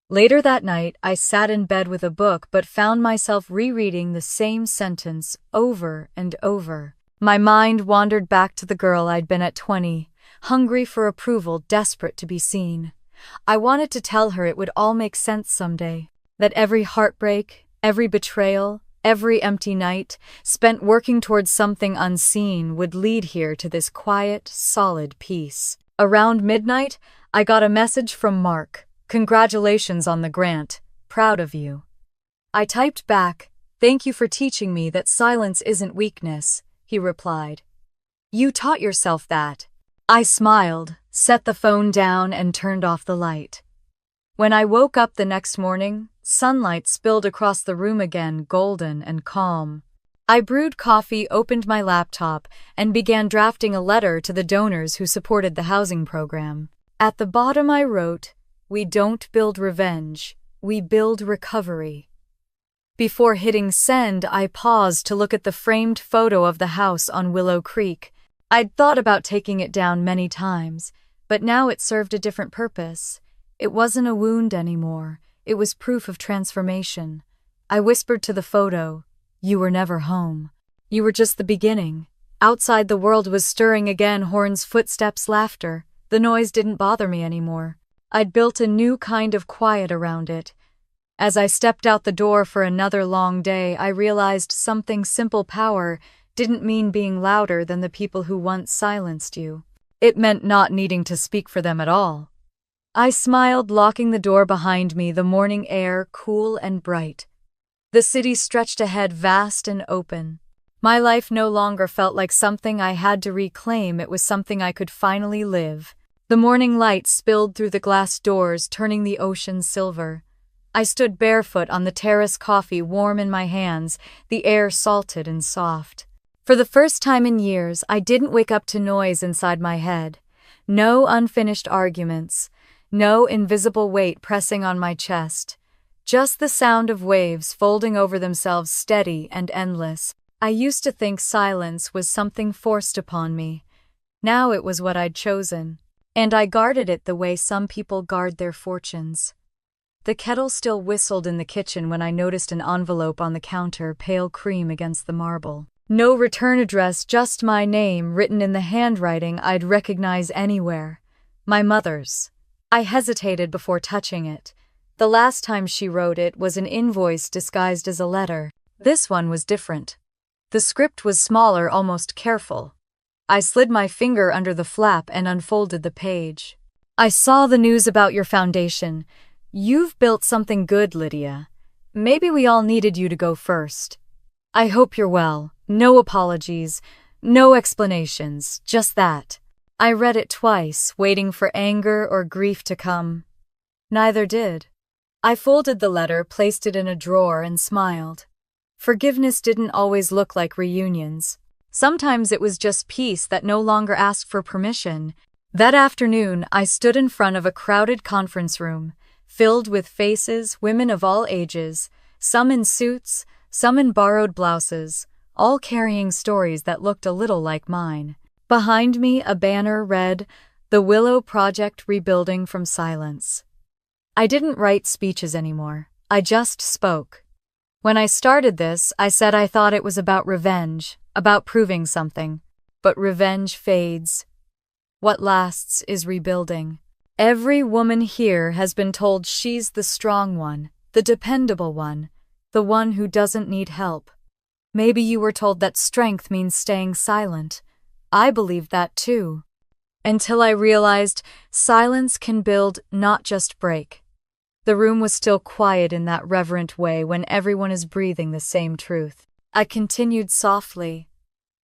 Later that night, I sat in bed with a book but found myself rereading the same sentence over and over. My mind wandered back to the girl I'd been at 20, hungry for approval, desperate to be seen. I wanted to tell her it would all make sense someday, that every heartbreak, every betrayal, every empty night spent working towards something unseen would lead here to this quiet, solid peace. Around midnight, I got a message from Mark. "Congratulations on the grant. Proud of you." I typed back, "Thank you for teaching me that silence isn't weakness," he replied. "You taught yourself that." I smiled, set the phone down, and turned off the light. When I woke up the next morning, sunlight spilled across the room again, golden and calm. I brewed coffee, opened my laptop, and began drafting a letter to the donors who supported the housing program. At the bottom I wrote, "We don't build revenge, we build recovery." Before hitting send, I paused to look at the framed photo of the house on Willow Creek. I'd thought about taking it down many times, but now it served a different purpose. It wasn't a wound anymore, it was proof of transformation. I whispered to the photo, "You were never home. You were just the beginning." Outside the world was stirring again, horns, footsteps, laughter. The noise didn't bother me anymore. I'd built a new kind of quiet around it. As I stepped out the door for another long day, I realized something simple: power didn't mean being louder than the people who once silenced you. It meant not needing to speak for them at all. I smiled, locking the door behind me, the morning air cool and bright. The city stretched ahead, vast and open. My life no longer felt like something I had to reclaim, it was something I could finally live. The morning light spilled through the glass doors, turning the ocean silver. I stood barefoot on the terrace, coffee warm in my hands, the air salted and soft. For the first time in years, I didn't wake up to noise inside my head. No unfinished arguments, no invisible weight pressing on my chest. Just the sound of waves folding over themselves, steady and endless. I used to think silence was something forced upon me. Now it was what I'd chosen, and I guarded it the way some people guard their fortunes. The kettle still whistled in the kitchen when I noticed an envelope on the counter, pale cream against the marble. No return address, just my name written in the handwriting I'd recognize anywhere. My mother's. I hesitated before touching it. The last time she wrote it was an invoice disguised as a letter. This one was different. The script was smaller, almost careful. I slid my finger under the flap and unfolded the page. "I saw the news about your foundation. You've built something good, Lydia. Maybe we all needed you to go first. I hope you're well. No apologies, no explanations, just that." I read it twice, waiting for anger or grief to come. Neither did. I folded the letter, placed it in a drawer, and smiled. Forgiveness didn't always look like reunions. Sometimes it was just peace that no longer asked for permission. That afternoon, I stood in front of a crowded conference room, filled with faces, women of all ages, some in suits, some in borrowed blouses, all carrying stories that looked a little like mine. Behind me, a banner read, "The Willow Project, Rebuilding from Silence." I didn't write speeches anymore. I just spoke. When I started this, I said I thought it was about revenge, about proving something. But revenge fades. What lasts is rebuilding. Every woman here has been told she's the strong one, the dependable one, the one who doesn't need help. Maybe you were told that strength means staying silent. I believed that too. Until I realized silence can build, not just break. The room was still quiet in that reverent way when everyone is breathing the same truth. I continued softly.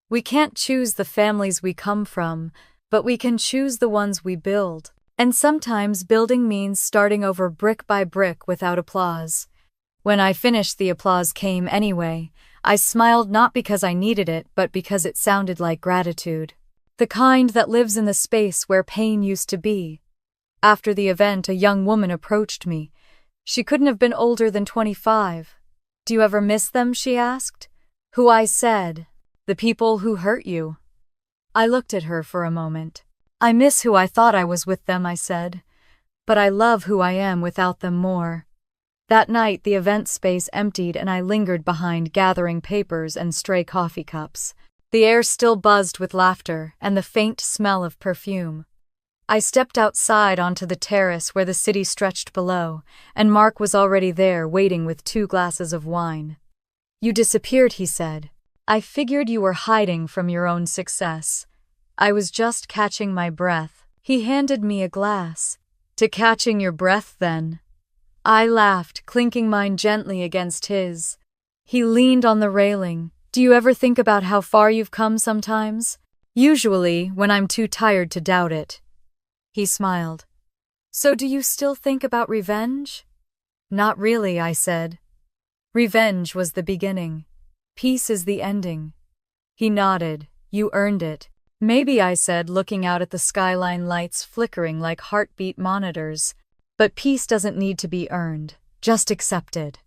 We can't choose the families we come from, but we can choose the ones we build. And sometimes building means starting over brick by brick without applause. When I finished, the applause came anyway. I smiled not because I needed it, but because it sounded like gratitude. The kind that lives in the space where pain used to be. After the event, a young woman approached me. She couldn't have been older than 25. "Do you ever miss them?" she asked. "Who?" I said. "The people who hurt you." I looked at her for a moment. "I miss who I thought I was with them," I said. "But I love who I am without them more." That night, the event space emptied and I lingered behind, gathering papers and stray coffee cups. The air still buzzed with laughter and the faint smell of perfume. I stepped outside onto the terrace where the city stretched below, and Mark was already there, waiting with 2 glasses of wine. "You disappeared," he said. "I figured you were hiding from your own success." I was just catching my breath. He handed me a glass. "To catching your breath, then?" I laughed, clinking mine gently against his. He leaned on the railing. "Do you ever think about how far you've come sometimes?" "Usually, when I'm too tired to doubt it." He smiled. "So do you still think about revenge?" "Not really," I said. "Revenge was the beginning. Peace is the ending." He nodded. "You earned it." "Maybe," I said, looking out at the skyline, lights flickering like heartbeat monitors. "But peace doesn't need to be earned, just accepted."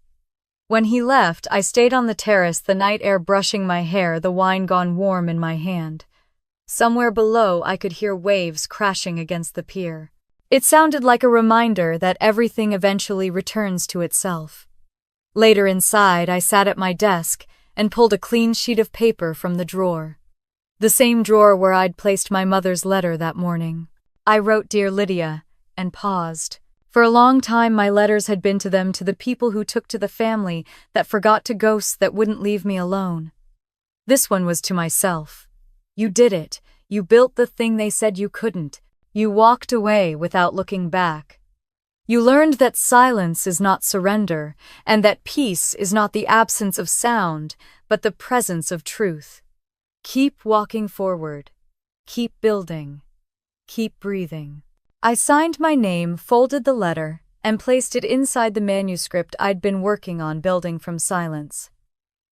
When he left, I stayed on the terrace, the night air brushing my hair, the wine gone warm in my hand. Somewhere below, I could hear waves crashing against the pier. It sounded like a reminder that everything eventually returns to itself. Later inside, I sat at my desk and pulled a clean sheet of paper from the drawer. The same drawer where I'd placed my mother's letter that morning. I wrote "Dear Lydia," and paused. For a long time, my letters had been to them, to the people who took to the family, that forgot, to ghosts that wouldn't leave me alone. This one was to myself. You did it. You built the thing they said you couldn't. You walked away without looking back. You learned that silence is not surrender, and that peace is not the absence of sound, but the presence of truth. Keep walking forward. Keep building. Keep breathing. I signed my name, folded the letter, and placed it inside the manuscript I'd been working on building from silence.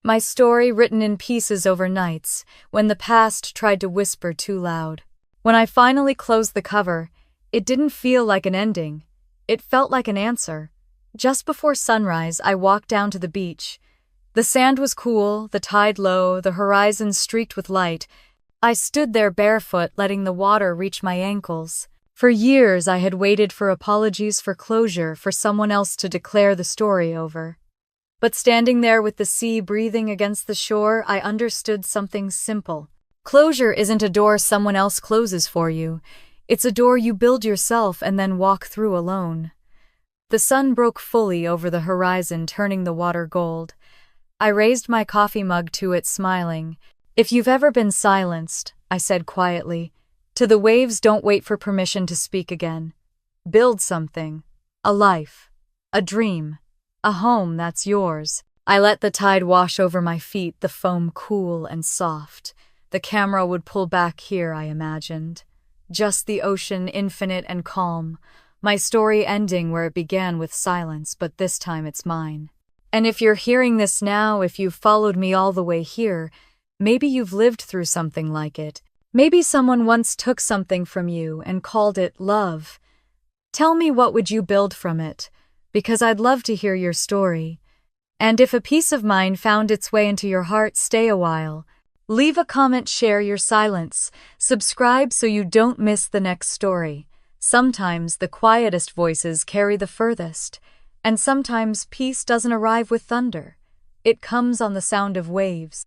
My story written in pieces over nights, when the past tried to whisper too loud. When I finally closed the cover, it didn't feel like an ending. It felt like an answer. Just before sunrise, I walked down to the beach. The sand was cool, the tide low, the horizon streaked with light. I stood there barefoot, letting the water reach my ankles. For years, I had waited for apologies, for closure, for someone else to declare the story over. But standing there with the sea breathing against the shore, I understood something simple. Closure isn't a door someone else closes for you. It's a door you build yourself and then walk through alone. The sun broke fully over the horizon, turning the water gold. I raised my coffee mug to it, smiling. If you've ever been silenced, I said quietly, to the waves, don't wait for permission to speak again. Build something. A life. A dream. A home that's yours. I let the tide wash over my feet, the foam cool and soft. The camera would pull back here, I imagined. Just the ocean, infinite and calm. My story ending where it began, with silence, but this time it's mine. And if you're hearing this now, if you've followed me all the way here, maybe you've lived through something like it. Maybe someone once took something from you and called it love. Tell me, what would you build from it? Because I'd love to hear your story. And if a piece of mine found its way into your heart, stay a while. Leave a comment, share your silence. Subscribe so you don't miss the next story. Sometimes the quietest voices carry the furthest. And sometimes peace doesn't arrive with thunder. It comes on the sound of waves.